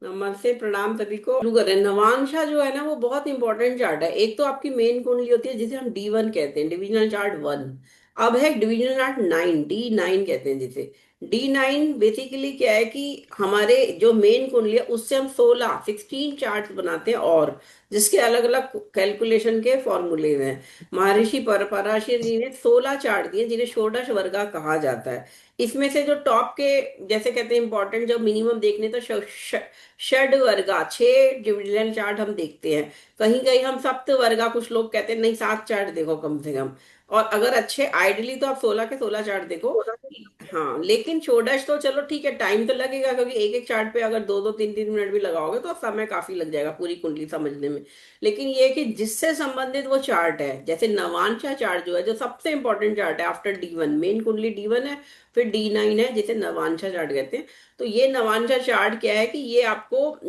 नमस्ते, प्रणाम सभी को। शुरू करें। नवांशा जो है ना वो बहुत इंपॉर्टेंट चार्ट है। एक तो आपकी मेन कुंडली होती है जिसे हम D1 कहते हैं, डिविजनल चार्ट 1। अब है डिविजनल चार्ट 9, D9 कहते हैं जिसे। D9 बेसिकली क्या है कि हमारे जो मेन कुंडली है उससे हम 16 चार्ट बनाते हैं, और जिसके अलग अलग कैलकुलेशन के फॉर्मूले हैं। महर्षि पराशर जी ने 16 चार्ट दिए जिन्हें षोडश वर्गा कहा जाता है। इसमें से जो टॉप के, जैसे कहते हैं इंपॉर्टेंट, जो मिनिमम देखने तो षड वर्गा 6 डिविजनल चार्ट हम देखते हैं। कहीं कहीं हम सप्त वर्गा, कुछ लोग कहते हैं नहीं 7 चार्ट देखो कम से कम। और अगर अच्छे आइडियली तो आप 16 के 16 चार्ट देखो। हाँ, लेकिन षोडश तो चलो ठीक है, टाइम तो लगेगा क्योंकि एक एक चार्ट पे अगर 2-2 3-3 मिनट भी लगाओगे तो समय काफी लग जाएगा पूरी कुंडली समझने में। लेकिन ये है कि जिससे संबंधित वो चार्ट है, जैसे नवांशा चार्ट जो है, जो सबसे इंपॉर्टेंट चार्ट है आफ्टर D1, मेन कुंडली D1 है, फिर D9 है जिसे नवांशा चार्ट कहते हैं। तो ये नवांशा चार्ट क्या है कि ये आपको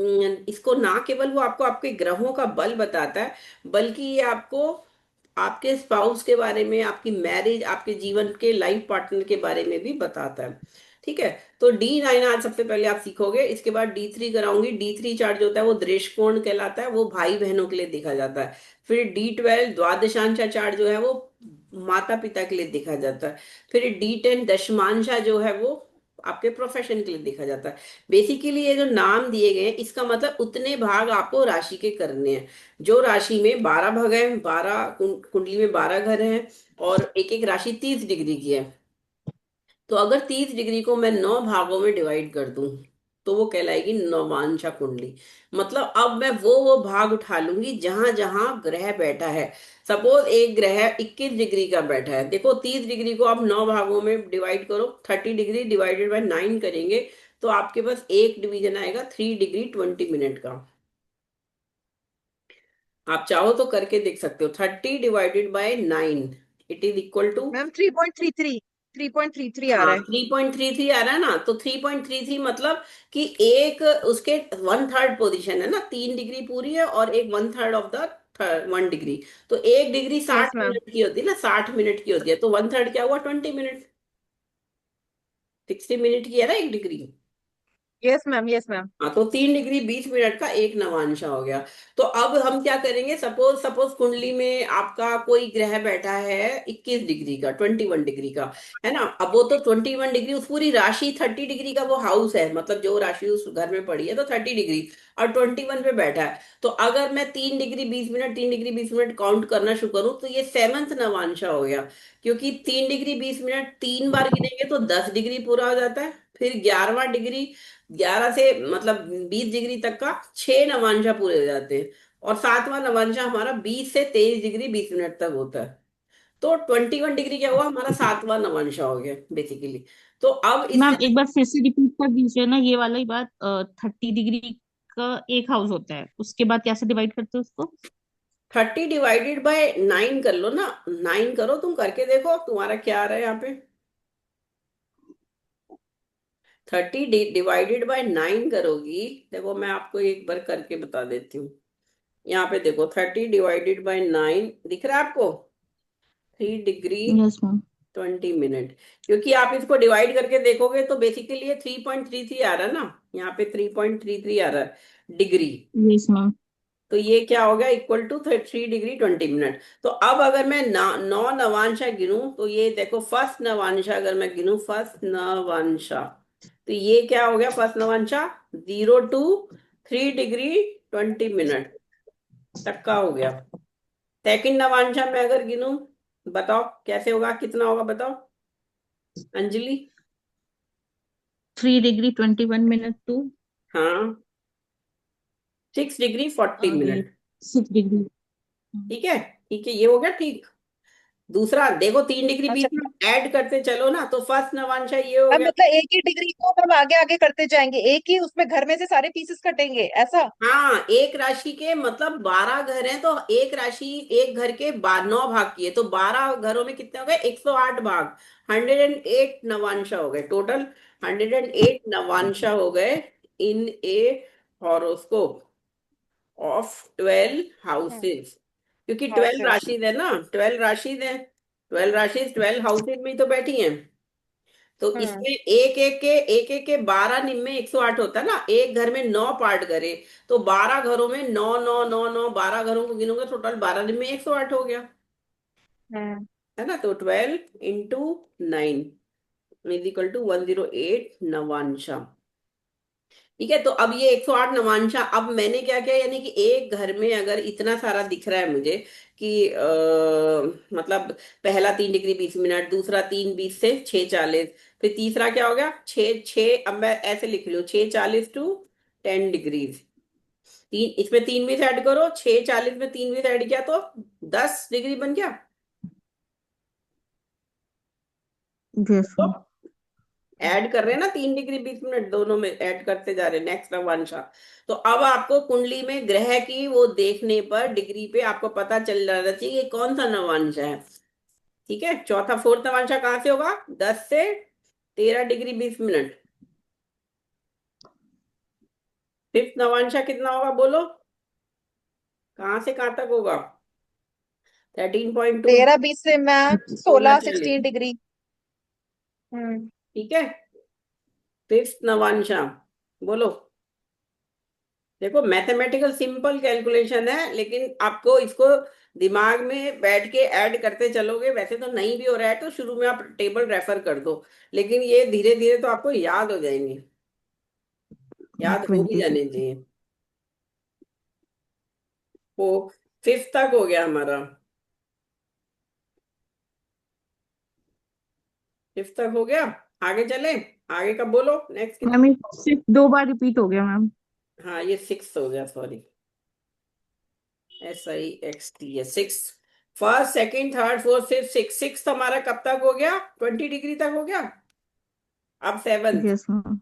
इसको ना केवल वो आपको आपके ग्रहों का बल बताता है, बल्कि ये आपको आपके स्पाउस के बारे में, आपकी मैरिज, आपके जीवन के लाइफ पार्टनर के बारे में भी बताता है। ठीक है। तो D9 आज सबसे पहले आप सीखोगे, इसके बाद D3 कराऊंगी। D3 चार्ट जो होता है वो दृष्टिकोण कहलाता है, वो भाई बहनों के लिए देखा जाता है। फिर D12 द्वादशांशा चार्ट जो है वो माता पिता के लिए देखा जाता है। फिर D10 दशमांशा जो है वो आपके प्रोफेशन के लिए देखा जाता है। बेसिकली ये जो नाम दिए गए हैं इसका मतलब उतने भाग आपको राशि के करने हैं। जो राशि में 12 भाग है, 12 कुंडली में 12 घर हैं, और एक एक राशि 30 डिग्री की है। तो अगर 30 डिग्री को मैं 9 भागों में डिवाइड कर दूं तो वो कहलाएगी नवांशा कुंडली। मतलब अब मैं वो भाग उठा लूंगी जहां जहां ग्रह बैठा है। सपोज एक ग्रह 21 डिग्री का बैठा है, देखो 30 डिग्री को आप 9 भागों में डिवाइड करो, 30 डिग्री डिवाइडेड बाय 9 करेंगे तो आपके पास एक डिवीजन आएगा 3 डिग्री 20 मिनट का। आप चाहो तो करके देख सकते हो, 30 divided by 9 it is equal to. Ma'am 3.33, 3.33 आ हाँ, रहा है। 3.33 आ रहा है ना, तो 3.33 मतलब कि एक उसके 1/3 पोजीशन है ना, 3 डिग्री पूरी है और एक 1/3 ऑफ द 1 डिग्री। तो एक डिग्री यस साठ मैम। मिनट की होती है ना, 60 मिनट की होती है, तो 1/3 क्या हुआ, 20 मिनट। 60 मिनट की है ना एक degree. Yes ma'am. Yes ma'am. हाँ, तो 3 डिग्री 20 मिनट का एक नवांशा हो गया। तो अब हम क्या करेंगे, सपोज सपोज कुंडली में आपका कोई ग्रह बैठा है 21 डिग्री का, 21 डिग्री का, है ना। अब वो तो 21 डिग्री, उस पूरी राशि 30 डिग्री का वो हाउस है, मतलब जो राशि उस घर में पड़ी है तो 30 डिग्री, और 21 पे बैठा है। तो अगर मैं 3 degree 20 minute 3 degree 20 minute count करना शुरू करूँ तो ये सेवंथ नवांशा हो गया। क्योंकि 3 डिग्री 20 मिनट 3 बार गिनेंगे तो 10 डिग्री पूरा हो जाता है। फिर 11वां डिग्री, 11 से मतलब 20 डिग्री तक का 6 नवांशा पूरे हो जाते हैं। और 7वां नवांशा हमारा 20 से 23 डिग्री 20 मिनट तक होता है। तो 21 डिग्री क्या हुआ, हमारा 7वां नवांशा हो गया बेसिकली। तो अब मैम इससे एक बार फिर से रिपीट कर दीजिए ना ये वाली बात। 30 डिग्री का एक हाउस होता है, उसके बाद कैसे डिवाइड करते हैं उसको? 30 डिवाइडेड बाय 9 कर लो ना। 9 करो, तुम करके देखो तुम्हारा क्या आ रहा है यहाँ पे। 30 डिवाइडेड बाय 9 करोगी, देखो मैं आपको एक बार करके बता देती हूँ। यहाँ पे देखो 30 डिवाइडेड बाय 9 दिख रहा है आपको, 3 डिग्री 20 मिनट। क्योंकि आप इसको डिवाइड करके देखोगे तो बेसिकली ये 3.33 आ रहा है ना, यहाँ पे 3.33 आ रहा है डिग्री। Yes ma'am. तो ये क्या हो गया, इक्वल टू 3 डिग्री 20 मिनट। तो अब अगर मैं 9 नवांशा गिनूं तो ये देखो, फर्स्ट नवांशा अगर मैं गिनूं, फर्स्ट नवांशा, तो ये क्या हो गया, फर्स्ट नवांशा 0 to 3 डिग्री 20 मिनट तक का हो गया। सेकंड नवांशा में अगर गिनूं, बताओ कैसे होगा, कितना होगा बताओ अंजलि। 3 डिग्री 21 मिनट टू हाँ, 6 डिग्री 40 मिनट। 6 डिग्री। ठीक है, ठीक है, ये हो गया ठीक। दूसरा देखो, 3 डिग्री अच्छा। 20 मिनट ऐड करते चलो ना, तो फर्स्ट नवांशा ये हो अब गया। मतलब एक ही डिग्री को हम आगे आगे करते जाएंगे, एक ही उसमें घर में से सारे पीसेस कटेंगे ऐसा? हाँ, एक राशि के मतलब 12 घर हैं, तो एक राशि, एक घर के 9 भाग किए तो 12 घरों में कितने हो गए, 108 भाग। 108 नवांशा हो गए टोटल। 108 नवांशा हो गए इन ए हॉरोस्कोप ऑफ 12 हाउसेस। क्योंकि ट्वेल्व हॉर्सेस। राशि है ना, 12 राशि है, 12 राशि 12 हाउसेज में ही तो बैठी हैं। तो हम्म। इसमें एक एक के 12 निम्न में 108 होता है ना, एक घर में 9 पार्ट करे, तो 12 घरों में 9 9 9 9, 12 घरों को गिनोगे टोटल 12 निम्न में 108 हो गया, हम्म। है ना। तो 12 × 9 इज इक्वल टू 108 नवांशा। ठीक है, तो अब ये 108 नवांशा, अब मैंने क्या किया, यानी कि एक घर में अगर इतना सारा दिख रहा है मुझे कि मतलब पहला 3 डिग्री 20 मिनट, दूसरा 3 20 से 6 40, फिर तीसरा क्या हो गया 6 6, अब मैं ऐसे लिख लूँ 6 40 टू 10 डिग्रीज, तीन इसमें 3 20 ऐड करो, 6 40 में 3 20 ऐड किया तो 10 डिग्री बन गया। Yes ma'am. ऐड कर रहे हैं ना, 3 डिग्री 20 मिनट दोनों में ऐड करते जा रहे हैं, नेक्स्ट नवांशा। तो अब आपको कुंडली में ग्रह की वो देखने पर डिग्री पे आपको पता चल जाना चाहिए कि कौन सा नवांशा है। ठीक है, चौथा फोर्थ नवांशा कहाँ से होगा, 10 से 13 डिग्री 20 मिनट। फिफ्थ नवांशा कितना होगा बोलो, कहाँ से कहाँ तक होगा, 13.2 13 20 से मैम सोलह 16 चालीस 16 डिग्री। हम्म। ठीक है, फिफ्थ नवांशा बोलो। देखो मैथमेटिकल सिंपल कैलकुलेशन है, लेकिन आपको इसको दिमाग में बैठ के ऐड करते चलोगे, वैसे तो नहीं भी हो रहा है तो शुरू में आप टेबल रेफर कर दो, लेकिन ये धीरे धीरे तो आपको याद हो जाएंगे, याद हो भी 20 जाने 50। चाहिए। वो फिफ्थ तक हो गया हमारा, फिफ्थ तक हो गया, आगे चले, आगे का बोलो नेक्स्ट मैम कितना। ये सिर्फ 2 बार रिपीट हो गया मैम। हाँ ये सिक्स हो गया, सॉरी, SIXT है six. First second third fourth fifth six, six हमारा कब तक हो गया, 20 डिग्री तक हो गया। अब सेवन, यस मैम।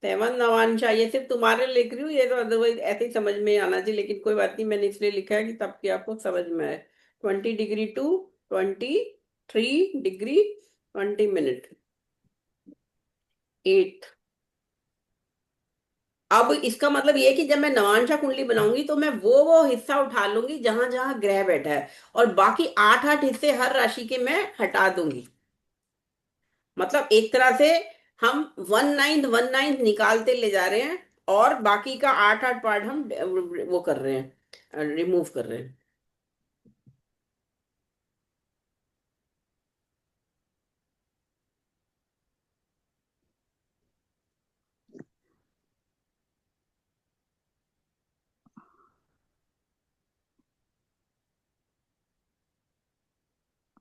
सेवन नवांशा, ये सिर्फ तुम्हारे लिए लिख रही हूँ, ये तो अदरवाइज ऐसे ही समझ में आना चाहिए, लेकिन कोई बात नहीं, मैंने इसलिए लिखा है कि तब कि आपको समझ में आए। 20 degree to 23 degree 20 minute, eight. अब इसका मतलब ये है कि जब मैं नवांशा कुंडली बनाऊंगी तो मैं वो हिस्सा उठा लूंगी जहां जहां ग्रह बैठा है, और बाकी 8 8 हिस्से हर राशि के मैं हटा दूंगी। मतलब एक तरह से हम 1/9 निकालते ले जा रहे हैं, और बाकी का 8 8 पार्ट हम वो कर रहे हैं, रिमूव कर रहे हैं।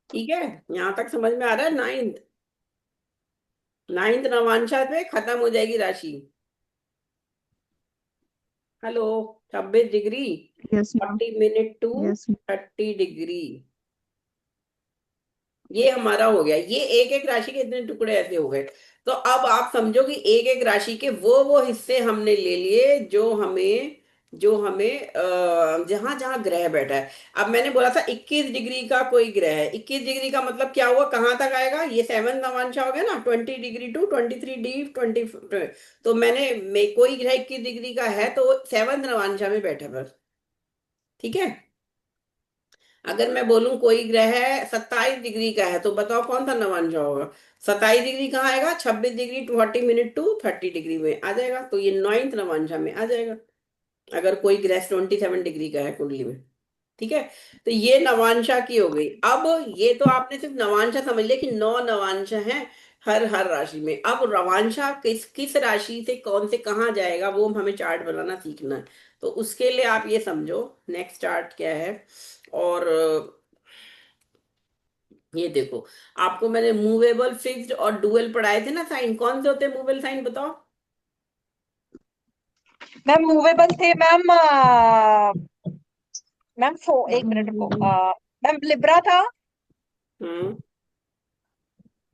ठीक है, यहां तक समझ में आ रहा है, नाइन्थ, नाइन्थ नवांशा पे खत्म हो जाएगी राशि। Hello, 26 degree yes ma'am. 40 minute to 30 degree, ये हमारा हो गया, ये एक एक राशि के इतने टुकड़े ऐसे हो गए। तो अब आप समझो कि एक एक राशि के वो हिस्से हमने ले लिए जो हमें जहां जहां ग्रह बैठा है। अब मैंने बोला था 21 डिग्री का कोई ग्रह है, 21 डिग्री का मतलब क्या हुआ, कहाँ तक आएगा, ये सेवन नवांशा हो गया ना, 20 डिग्री टू 23 डी 20। तो कोई ग्रह 21 डिग्री का है तो सेवन नवांशा में बैठा बस। ठीक है, अगर मैं बोलूं कोई ग्रह 27 डिग्री का है तो बताओ कौन सा नवांशा होगा। 27 डिग्री कहाँ आएगा, 26 degree to 40 minute to 30 degree में आ जाएगा, तो ये नाइन्थ नवांशा में आ जाएगा, अगर कोई ग्रह 27 डिग्री का है कुंडली में। ठीक है, तो ये नवांशा की हो गई। अब ये तो आपने सिर्फ नवांशा समझ लिया कि 9 नवांशा हैं हर हर राशि में। अब रवांशा किस किस राशि से कौन से कहाँ जाएगा वो हमें चार्ट बनाना सीखना है। तो उसके लिए आप ये समझो नेक्स्ट चार्ट क्या है। और ये देखो, आपको मैंने मूवेबल फिक्स्ड और डुअल पढ़ाए थे ना साइन, कौन से होते हैं मूवेबल साइन बताओ। मैम मूवेबल थे मैम। मैम एक मिनट को मैम लिब्रा था। हम्म।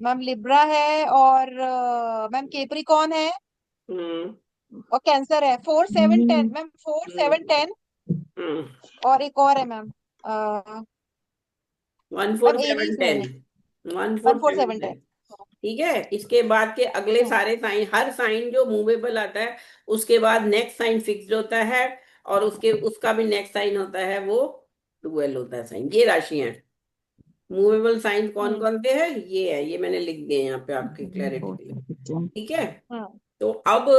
मैम लिब्रा है, और मैम केप्रिकॉन है, हम्म। और कैंसर है। 4 7 10 मैम, 4 7 10। हम्म। और एक और है ma'am. One four ma'am seven Aries में टेन है। One one four four seven seven ten ten ठीक है, इसके बाद के अगले सारे साइन, हर साइन जो मूवेबल आता है उसके बाद नेक्स्ट साइन फिक्स्ड होता है, और उसका भी नेक्स्ट साइन होता है वो डुअल होता है साइन, ये राशि है। मूवेबल साइन कौन हम्म। कौन से है, ये है, ये मैंने लिख दिए यहाँ पे आपकी क्लैरिटी के लिए। ठीक है। हाँ। तो अब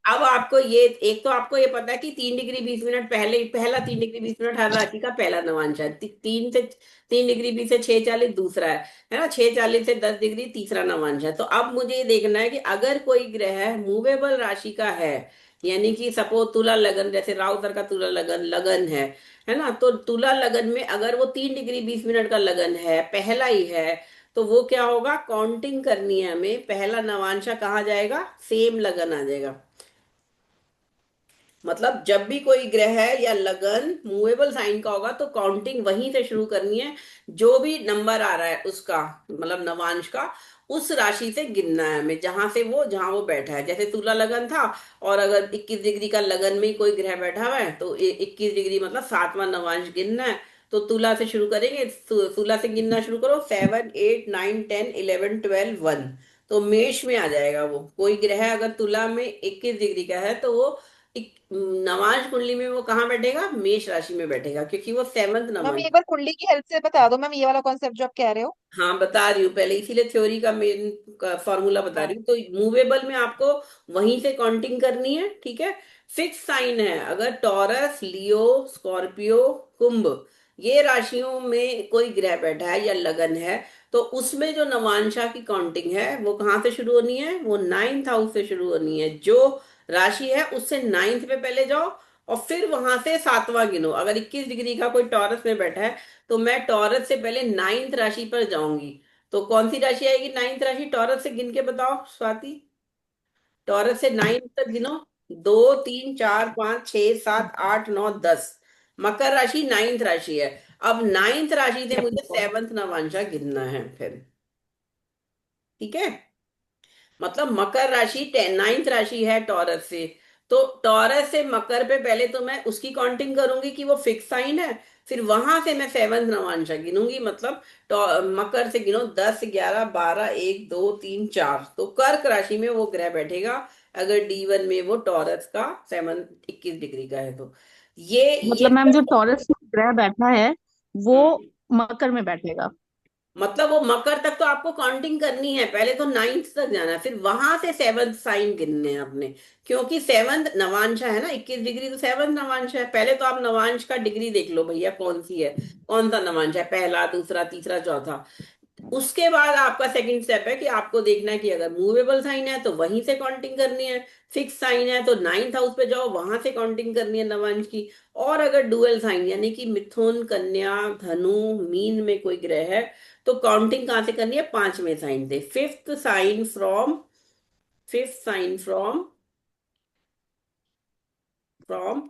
आपको ये, एक तो आपको ये पता है कि 3 डिग्री 20 मिनट पहले, पहला 3 डिग्री 20 मिनट हर राशि का पहला नवांश है। 3 डिग्री 20 से 6:40 दूसरा है ना, 6:40 से 10 डिग्री तीसरा नवांश है। तो अब मुझे ये देखना है कि अगर कोई ग्रह मूवेबल राशि का है, यानी कि सपोज तुला लगन, जैसे राहु का तुला लगन लगन है ना, तो तुला लगन में अगर वो 3 डिग्री 20 मिनट का लगन है, पहला ही है, तो वो क्या होगा, काउंटिंग करनी है हमें, पहला नवांशा कहाँ जाएगा, सेम लगन आ जाएगा। मतलब जब भी कोई ग्रह या लगन मूवेबल साइन का होगा तो काउंटिंग वहीं से शुरू करनी है, जो भी नंबर आ रहा है उसका, मतलब नवांश का, उस राशि से गिनना है हमें, जहां वो बैठा है। जैसे तुला लगन था, और अगर 21 डिग्री का लगन में ही कोई ग्रह बैठा हुआ है, तो 21 डिग्री मतलब सातवां नवांश गिनना है। तो तुला से शुरू करेंगे, तुला से गिनना शुरू करो, 7 8 9 10 11 12 1। तो मेष में आ जाएगा वो, कोई ग्रह अगर तुला में 21 डिग्री का है तो वो नवांश कुंडली में वो कहाँ बैठेगा, मेष राशि में बैठेगा, क्योंकि वो सेवंथ मैम नवांश। एक बार कुंडली की हेल्प से बता दो मैम, ये वाला कॉन्सेप्ट जो आप कह रहे हो। हाँ बता रही हूँ पहले, इसीलिए थ्योरी का मेन फॉर्मूला बता हाँ। रही हूँ। तो मूवेबल में आपको वहीं से काउंटिंग करनी है, ठीक है। फिक्स साइन है, अगर टॉरस, लियो, स्कॉर्पियो, कुंभ, ये राशियों में कोई ग्रह बैठा है या लगन है, तो उसमें जो नवांशा की काउंटिंग है वो कहाँ से शुरू होनी है, वो 9th हाउस से शुरू होनी है। जो राशि है उससे 9th पे पहले जाओ, और फिर वहां से सातवां गिनो। अगर 21 डिग्री का कोई टॉरस में बैठा है, तो मैं टॉरस से पहले 9th राशि पर जाऊंगी। तो कौन सी राशि आएगी 9th राशि, टॉरस से गिन के बताओ स्वाति, टॉरस से 9th तक गिनो। 2 3 4 5 6 7 8 9 10। मकर राशि 9th राशि है। अब 9th राशि से मुझे सेवंथ नवांशा गिनना है फिर। ठीक है। मतलब मकर राशि 9th राशि है टॉरस से, तो टॉरस से मकर पे पहले तो मैं उसकी काउंटिंग करूंगी कि वो फिक्स साइन है, फिर वहां से मैं सेवंथ नवांशा गिनूंगी। मतलब मकर से गिनो 10 11 12 1 2 3 4, तो कर्क राशि में वो ग्रह बैठेगा, अगर D1 में वो टॉरस का सेवन 21 डिग्री का है तो। ये मतलब मैम जो टॉरस में ग्रह बैठा है वो हम्म, मकर में बैठेगा। मतलब वो मकर तक तो आपको काउंटिंग करनी है, पहले तो 9th तक जाना है, फिर वहां से सेवंथ साइन गिनने हैं अपने। क्योंकि सेवंथ नवांश है ना, 21 डिग्री तो सेवंथ नवांश है। पहले तो आप नवांश का डिग्री देख लो भैया, कौन सी है, कौन सा नवांश है, पहला दूसरा तीसरा चौथा। उसके बाद आपका सेकंड स्टेप है कि आपको देखना है कि अगर मूवेबल साइन है तो वहीं से काउंटिंग करनी है, फिक्स साइन है तो 9th हाउस पे जाओ, वहां से काउंटिंग करनी है नवांश की। और अगर डुअल साइन, यानी कि मिथुन, कन्या, धनु, मीन में कोई ग्रह है, तो काउंटिंग कहाँ से करनी है, पांचवें साइन से, फिफ्थ साइन फ्रॉम फ्रॉम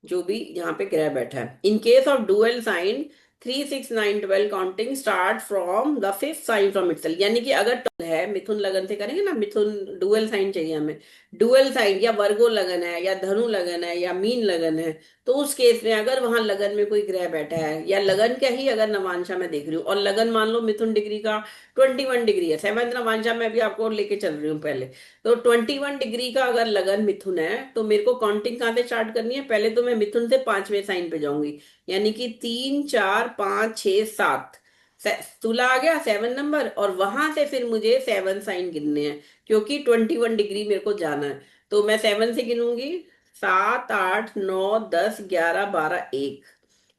जो भी यहाँ पे ग्रह बैठा है। In case of dual sign, 3 6 9 12 counting start from the fifth sign from itself. यानी कि अगर है, मिथुन लगन से करेंगे ना, मिथुन डुअल साइन चाहिए हमें, डुअल साइन या वर्गो लगन है या धनु लगन है या मीन लगन है, तो उस केस में अगर वहां लगन में कोई ग्रह बैठा है, या लगन का ही अगर नवांशा मैं देख रही हूँ, और लगन मान लो मिथुन डिग्री का 21 डिग्री है, सेवंथ नवांशा मैं भी आपको लेके चल रही हूँ पहले। तो 21 डिग्री का अगर लगन मिथुन है, तो मेरे को काउंटिंग कहाँ से स्टार्ट करनी है, पहले तो मैं मिथुन से पांचवें साइन पे जाऊंगी, यानी कि 3 4 5 6 7। तुला आ गया 7 नंबर, और वहां से फिर मुझे सेवन साइन गिनने हैं, क्योंकि 21 डिग्री मेरे को जाना है। तो मैं सेवन से गिनूंगी, 7 8 9 10 11 12 1।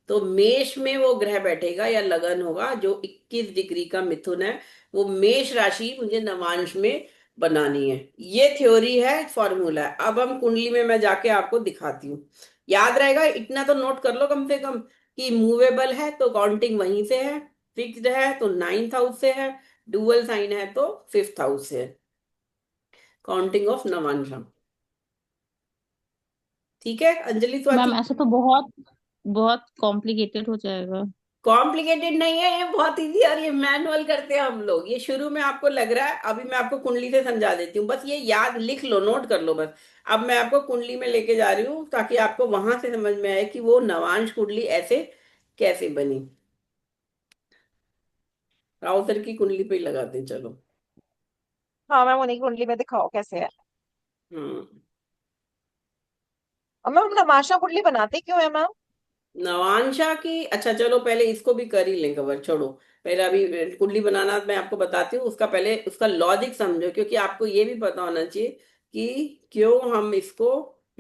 तो मेष में वो ग्रह बैठेगा या लगन होगा जो 21 डिग्री का मिथुन है, वो मेष राशि मुझे नवांश में बनानी है। ये थ्योरी है, फॉर्मूला है। अब हम कुंडली में मैं जाके आपको दिखाती हूँ, याद रहेगा इतना तो नोट कर लो कम से कम, कि मूवेबल है तो काउंटिंग वहीं से है, फिक्स्ड है तो 9th हाउस से है, डुअल साइन है तो 5th हाउस से है, काउंटिंग ऑफ नवांशम। ठीक है अंजलि मैम स्वाति। ऐसा तो बहुत बहुत कॉम्प्लिकेटेड हो जाएगा। कॉम्प्लिकेटेड नहीं है, ये बहुत इजी है, और ये मैनुअल करते हैं हम लोग। ये शुरू में आपको लग रहा है, अभी मैं आपको कुंडली से समझा देती हूँ, बस ये याद लिख लो, नोट कर लो बस। अब मैं आपको कुंडली में लेके जा रही हूँ ताकि आपको वहां से समझ में आए कि वो नवांश कुंडली ऐसे कैसे बनी। राउत सर की कुंडली पे ही लगाते हैं, चलो। हाँ मैम, उन्हीं की कुंडली में दिखाओ कैसे है। हम्म। और मैम तमाशा कुंडली बनाते क्यों है मैम? नवांशा की, अच्छा चलो पहले इसको भी कर ही लें कवर, छोड़ो। पहले अभी कुंडली बनाना मैं आपको बताती हूँ, उसका पहले उसका लॉजिक समझो, क्योंकि आपको ये भी पता होना चाहिए कि क्यों हम इसको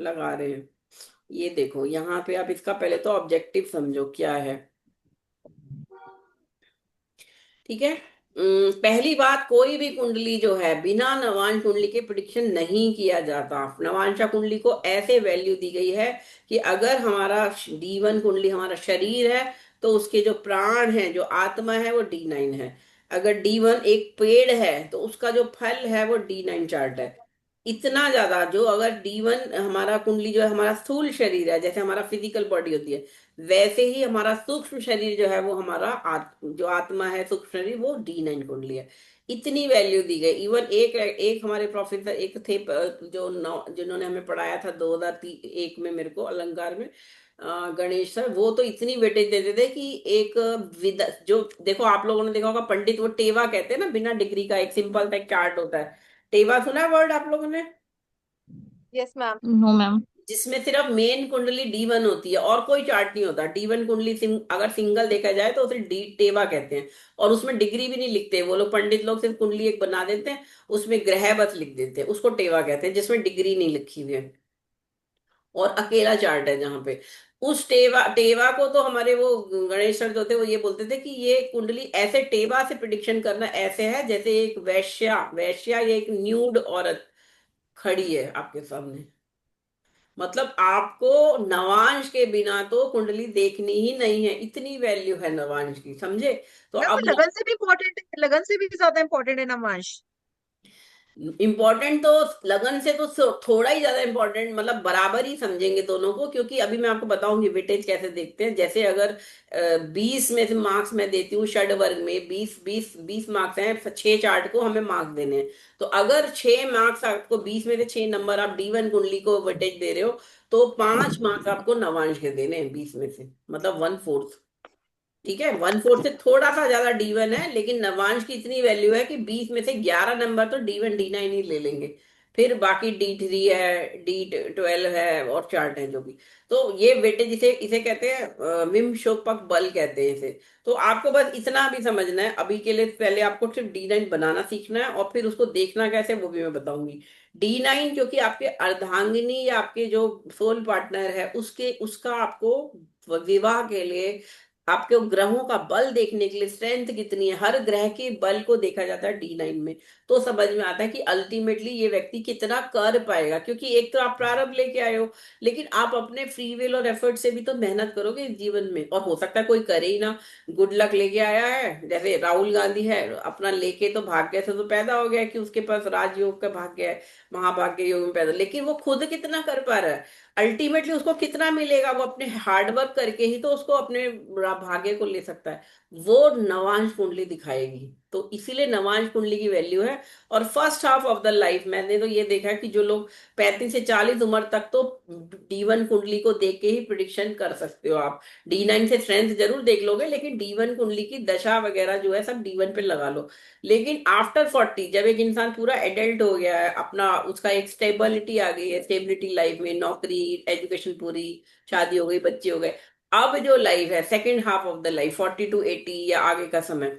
लगा रहे हैं। ये देखो यहाँ पे आप इसका पहले तो ऑब्जेक्टिव समझो क्या है। ठीक है। पहली बात, कोई भी कुंडली जो है बिना नवांश कुंडली के प्रिडिक्शन नहीं किया जाता। नवांशा कुंडली को ऐसे वैल्यू दी गई है कि अगर हमारा D1 कुंडली हमारा शरीर है, तो उसके जो प्राण है, जो आत्मा है, वो D9 है। अगर D1 एक पेड़ है, तो उसका जो फल है वो D9 चार्ट है। इतना ज्यादा, जो अगर D1 हमारा कुंडली जो है हमारा स्थूल शरीर है, जैसे हमारा फिजिकल बॉडी होती है, वैसे ही हमारा सूक्ष्म शरीर जो है वो हमारा जो आत्मा है, सूक्ष्म शरीर, वो D9 कुंडली है। इतनी वैल्यू दी गई। इवन एक एक हमारे प्रोफेसर एक थे जो जिन्होंने हमें पढ़ाया था 2001 में मेरे को अलंकार में, गणेश सर, वो तो इतनी वेटेज देते थे कि एक विद जो देखो आप लोगों ने देखा होगा पंडित, वो टेवा कहते हैं ना, बिना डिग्री का एक सिंपल सा एक चार्ट होता है। टेवा सुना है वर्ड आप लोगों ने? Yes ma'am. No ma'am. जिसमें सिर्फ मेन कुंडली D1 होती है और कोई चार्ट नहीं होता। D1 कुंडली अगर सिंगल देखा जाए तो उसे डी टेवा कहते हैं। और उसमें डिग्री भी नहीं लिखते वो लोग, पंडित लोग सिर्फ कुंडली एक बना देते हैं, उसमें ग्रह बस लिख देते हैं, उसको टेवा कहते हैं, जिसमें डिग्री नहीं लिखी हुई है और अकेला चार्ट है जहाँ पे। उस टेवा टेवा को तो हमारे वो गणेश सर जो थे वो ये बोलते थे कि ये कुंडली ऐसे टेवा से प्रिडिक्शन करना ऐसे है जैसे एक वैश्या वैश्या या एक न्यूड औरत खड़ी है आपके सामने। मतलब आपको नवांश के बिना तो कुंडली देखनी ही नहीं है, इतनी वैल्यू है नवांश की, समझे? तो मैम अब वो लगन से भी इम्पोर्टेंट है, लगन से भी ज्यादा इम्पोर्टेंट है नमाज। इम्पोर्टेंट तो लगन से तो थोड़ा ही ज्यादा इम्पोर्टेंट, मतलब बराबर ही समझेंगे दोनों को, क्योंकि अभी मैं आपको बताऊंगी वेटेज कैसे देखते हैं। जैसे अगर 20 में से मार्क्स मैं देती हूँ, षड वर्ग में 20 मार्क्स हैं, 6 चार्ट को हमें मार्क्स देने हैं। तो अगर 6 मार्क्स आपको, 20 में से 6 नंबर आप D1 कुंडली को वेटेज दे रहे हो, तो 5 मार्क्स आपको नवांश के देने हैं 20 में से, मतलब 1/4। ठीक है, 1/4 से थोड़ा सा ज्यादा D1 है, लेकिन नवांश की इतनी वैल्यू है कि 20 में से 11 नंबर तो D1 D9 ही ले लेंगे। फिर बाकी D3 है, D12 है और चार्ट है जो भी। तो ये वेटेज, इसे इसे कहते हैं विमशोपक बल कहते हैं इसे। तो आपको बस इतना भी समझना है अभी के लिए, पहले आपको सिर्फ D9 बनाना सीखना है, और फिर उसको देखना कैसे वो भी मैं बताऊंगी। D9 क्योंकि आपके अर्धांगिनी या आपके जो सोल पार्टनर है उसके उसका आपको विवाह के लिए, आपके ग्रहों का बल देखने के लिए, स्ट्रेंथ कितनी है, हर ग्रह के बल को देखा जाता है D9 में। तो समझ में आता है कि अल्टीमेटली ये व्यक्ति कितना कर पाएगा, क्योंकि एक तो आप प्रारब्ध लेके आए हो, लेकिन आप अपने फ्री विल और एफर्ट से भी तो मेहनत करोगे इस जीवन में। और हो सकता है कोई करे ही ना, गुड लक लेके आया है, जैसे राहुल गांधी है, अपना लेके तो भाग्य से तो पैदा हो गया कि उसके पास राजयोग का भाग्य है, महाभाग्य योग में पैदा, लेकिन वो खुद कितना कर पा रहा है, अल्टीमेटली उसको कितना मिलेगा, वो अपने हार्डवर्क करके ही तो उसको अपने भाग्य को ले सकता है। वो नवांश कुंडली दिखाएगी, तो इसीलिए नवांश कुंडली की वैल्यू है। और first half of the life मैंने तो ये देखा कि जो लोग 35 से 40 उम्र तक तो D1 कुंडली को देख के ही प्रिडिक्शन कर सकते हो आप। D9 से स्ट्रेंथ जरूर देख लोगे, लेकिन D1 कुंडली की दशा वगैरह जो है सब D1 पे लगा लो। लेकिन आफ्टर 40, जब एक इंसान पूरा एडल्ट हो गया है, अपना उसका एक स्टेबिलिटी आ गई है, स्टेबिलिटी लाइफ में, नौकरी, एजुकेशन पूरी, शादी हो गई, बच्चे हो गए, अब जो लाइफ है second half of the life 40 to 80 या आगे का समय,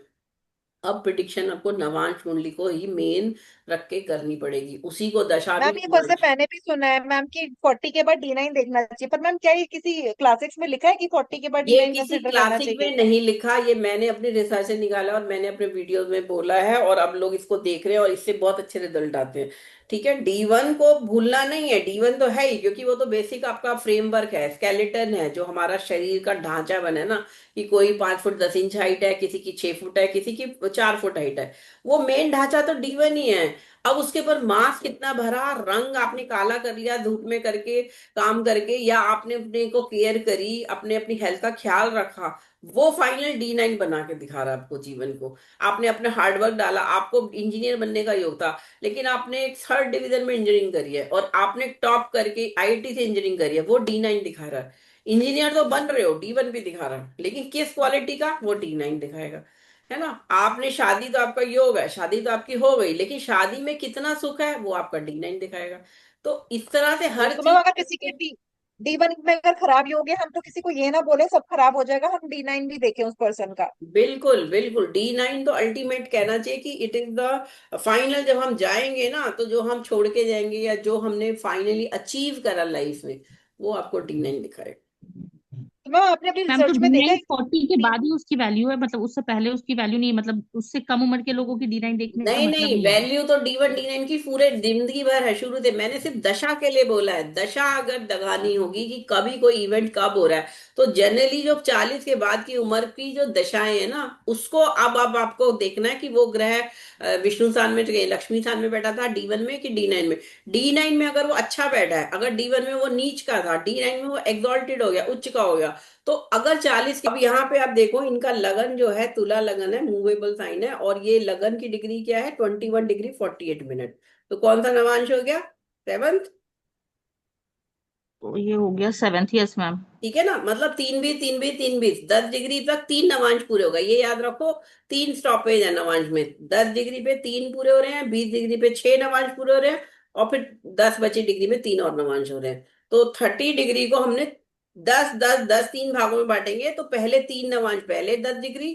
अब प्रिडिक्शन आपको नवांश कुंडली को ही मेन रख के करनी पड़ेगी, उसी को दशा भी मैम ये कॉन्सेप्ट नवांश। मैंने भी सुना है मैम कि 40 के बाद D9 देखना चाहिए, पर मैम क्या ये किसी क्लासिक्स में लिखा है कि 40 के बाद ये D9 किसी कंसिडर करना क्लासिक चाहिए? में नहीं लिखा, ये मैंने अपने रिसर्च से निकाला और मैंने अपने वीडियोस में बोला है, और अब लोग इसको देख रहे हैं और इससे बहुत अच्छे रिजल्ट आते हैं। ठीक है, D1 को भूलना नहीं है, D1 तो है ही, क्योंकि वो तो बेसिक आपका फ्रेमवर्क है, स्केलेटन है, जो हमारा शरीर का ढांचा बना है ना, कि कोई 5 फुट 10 इंच हाइट है, किसी की 6 फुट है, किसी की 4 फुट हाइट है, वो मेन ढांचा तो D1 ही है। अब उसके ऊपर मांस कितना भरा, रंग आपने काला कर लिया धूप में करके, काम करके, या आपने अपने को केयर करी, अपने अपनी हेल्थ का ख्याल रखा, वो फाइनल D9 बना के दिखा रहा है आपको जीवन को। आपने अपने हार्डवर्क डाला, आपको इंजीनियर बनने का योग था, लेकिन आपने एक 3rd डिवीजन में इंजीनियरिंग करी है और आपने टॉप करके IIT से इंजीनियरिंग करी है, वो D9 दिखा रहा है। इंजीनियर तो बन रहे हो, D1 भी दिखा रहा है, लेकिन किस क्वालिटी का, वो D9 दिखाएगा। है ना? आपने शादी तो आपका योग है, शादी तो आपकी हो गई, लेकिन शादी में कितना सुख है वो आपका D9 दिखाएगा। तो इस तरह से हर तो मैम चीज अगर को, D1 में अगर खराबी हो गया, हम तो किसी को ये ना बोले सब खराब हो जाएगा, हम D9 भी देखें उस पर्सन का। बिल्कुल बिल्कुल, D9 तो अल्टीमेट कहना चाहिए कि इट इज द फाइनल। जब हम जाएंगे ना तो जो हम छोड़ के जाएंगे या जो हमने फाइनली अचीव करा लाइफ में, वो आपको D9 दिखाएगा। तो मैम आपने अपनी मैम तो रिसर्च में देखा है D9 40 के बाद ही उसकी वैल्यू है, मतलब उससे पहले उसकी वैल्यू नहीं है, मतलब उससे कम उम्र के लोगों की D9 देखने का नहीं मतलब नहीं, नहीं है। वैल्यू तो D1 D9 की पूरे जिंदगी भर है, शुरू से। मैंने सिर्फ दशा के लिए बोला है, दशा अगर दगानी होगी कि कभी कोई इवेंट कब हो रहा है, तो जनरली जो 40 के बाद की उम्र की जो दशाएं है ना, उसको अब आपको देखना है कि वो ग्रह विष्णु स्थान में, लक्ष्मी स्थान में बैठा था D1 में कि D9 में। D9 में अगर वो अच्छा बैठा है, अगर D1 में वो नीच का था, D9 में वो एग्जॉल्टेड हो गया, उच्च का हो गया, तो अगर 40, अब यहाँ पे आप देखो इनका लगन जो है तुला लगन है, मूवेबल साइन है, और ये लगन की डिग्री क्या है, 21 डिग्री 48 मिनट। तो कौन सा नवांश हो गया, सेवंथ। तो ये हो गया 7th, यस मैम। ठीक है ना, मतलब 3 20 3 20 3 20, 10 डिग्री तक 3 नवांश पूरे हो गए, ये याद रखो। 3 स्टॉपेज है नवांश में, 10 डिग्री पे 3 पूरे हो रहे हैं, 20 डिग्री पे 6 नवांश पूरे हो रहे हैं, और फिर 10 बची डिग्री में 3 और नवांश हो रहे हैं। तो 30 डिग्री को हमने 10 10 10 3 भागों में बांटेंगे, तो पहले 3 नवांश पहले 10 डिग्री,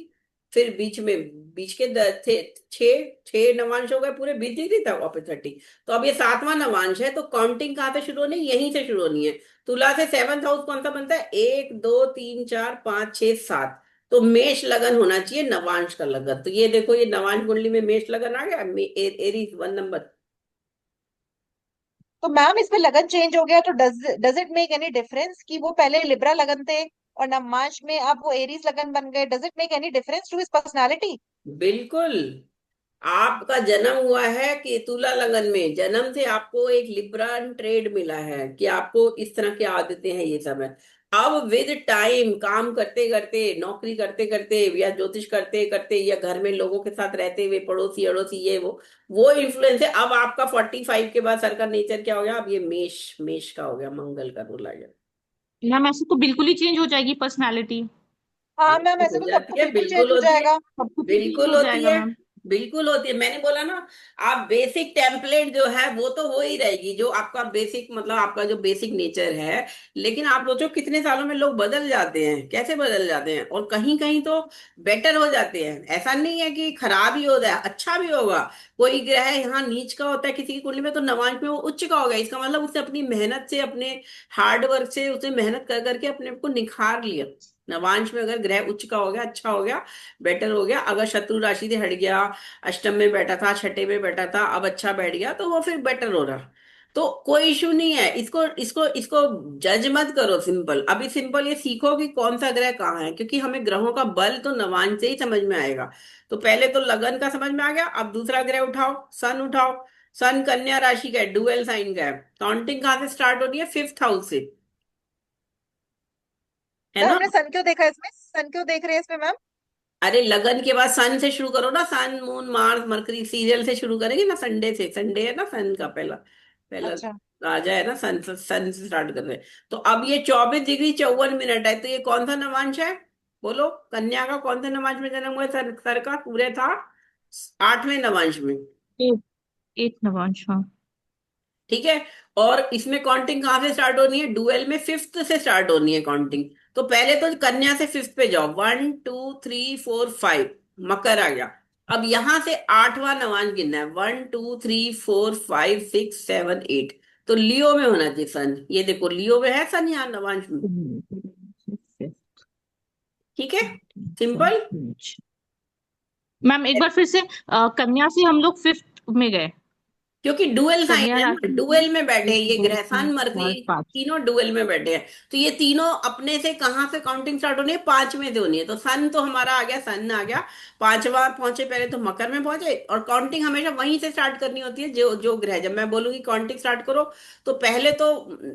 फिर बीच में, बीच के थे 6 6 नवांश हो गए पूरे 20 डिग्री तक, और फिर 30। तो अब ये 7वां नवांश है, तो काउंटिंग कहाँ से शुरू होनी है, यहीं से शुरू होनी है। तुला से सेवंथ हाउस कौन सा बनता है, 1 2 3 4 5 6 7। तो मेष लगन होना चाहिए नवांश का लगन। तो ये देखो, ये नवांश कुंडली में मेष लगन आ गया, एरीज 1 नंबर। तो मैम इसमें लगन चेंज हो गया तो does it make any difference कि वो पहले लिब्रा लगन थे और नवमास में अब वो एरीज लगन बन गए? Does it make any difference to his personality? बिल्कुल। आपका जन्म हुआ है कि तुला लगन में, जन्म से आपको एक लिब्रन ट्रेड मिला है कि आपको इस तरह की आदतें हैं, ये सब है। अब विद टाइम, काम करते करते, नौकरी करते करते, या ज्योतिष करते करते, या घर में लोगों के साथ रहते हुए, पड़ोसी अड़ोसी, ये वो इन्फ्लुएंस है। अब आपका 45 के बाद सर का नेचर क्या हो गया, अब ये मेष, मेष का हो गया, मंगल का रूल आ गया। मैम ऐसे तो बिल्कुल ही चेंज हो जाएगी पर्सनालिटी। हाँ हाँ, मैम, तो ऐसे हो तो सबको जाती है, बिल्कुल चेंज बिल्कुल हो होती है, जाएगा। सब कुछ ही चेंज बिल्कुल हो होती जाएगा है, मैम। बिल्कुल होती है। मैंने बोला ना, आप बेसिक टेम्पलेट जो है वो तो हो ही रहेगी, जो आपका बेसिक, मतलब आपका जो बेसिक नेचर है। लेकिन आप सोचो कितने सालों में लोग बदल जाते हैं, कैसे बदल जाते हैं, और कहीं कहीं तो बेटर हो जाते हैं। ऐसा नहीं है कि खराब ही हो जाए, अच्छा भी होगा। कोई ग्रह यहाँ नीच का होता है किसी की कुंडली में, तो नवांश में वो उच्च का होगा, इसका मतलब उसने अपनी मेहनत से, अपने हार्ड वर्क से, उसने मेहनत कर करके अपने आप को निखार लिया। नवांश में अगर ग्रह उच्च का हो गया, अच्छा हो गया, बेटर हो गया। अगर शत्रु राशि से हट गया, अष्टम में बैठा था, छठे में बैठा था, अब अच्छा बैठ गया, तो वो फिर बेटर हो रहा। तो कोई इशू नहीं है, इसको इसको इसको जज मत करो। सिंपल, अभी सिंपल ये सीखो कि कौन सा ग्रह कहाँ है, क्योंकि हमें ग्रहों का बल तो नवांश से ही समझ में आएगा। तो पहले तो लगन का समझ में आ गया, अब दूसरा ग्रह उठाओ, सन उठाओ। सन कन्या राशि का है, डुअल साइन का है। काउंटिंग कहाँ से स्टार्ट होती है, 5th हाउस से, है मैम ना। हमने सन क्यों देखा इसमें, सन क्यों देख रहे हैं इसमें मैम? अरे लगन के बाद सन से शुरू करो ना, sun moon Mars Mercury, serial से शुरू करेंगे ना, संडे से। संडे है ना सन का पहला, पहला अच्छा। राजा है ना सन, सन से स्टार्ट कर रहे हैं। तो अब ये 24 डिग्री 54 मिनट है, तो ये कौन सा नवांश है, बोलो। कन्या का कौन से नवांश में जन्म हुआ है, सर का पूरे था 8वें नवांश में। एक एक नवांश, हाँ। ठीक है। और इसमें काउंटिंग कहाँ से स्टार्ट होनी है, डुएल में 5th से स्टार्ट होनी है काउंटिंग। तो पहले तो कन्या से 5th पे जाओ, 1 2 3 4 5, मकर आ गया। अब यहां से 8वां नवांश गिनना है, 1 2 3 4 5 6 7 8। तो लियो में होना चाहिए सन, ये देखो लियो में है सन यहाँ नवांश में। ठीक है, सिंपल। मैम एक बार फिर से, कन्या से हम लोग 5th में गए। क्योंकि डुअल साइन कन्या है ना, राशि से डुअल में बैठे हैं एक ये दो ग्रह, तीन सन चार मरकरी, पाँच तीनों डुअल में बैठे हैं। तो ये तीनों अपने से कहाँ से काउंटिंग स्टार्ट होनी है, 5वें से होनी है। तो सन तो हमारा आ गया, सन आ गया, 5वां पहुंचे, पहले तो मकर में पहुंचे। और काउंटिंग हमेशा वहीं से स्टार्ट करनी होती है, जो जो ग्रह, जब मैं बोलूंगी काउंटिंग स्टार्ट करो, तो पहले तो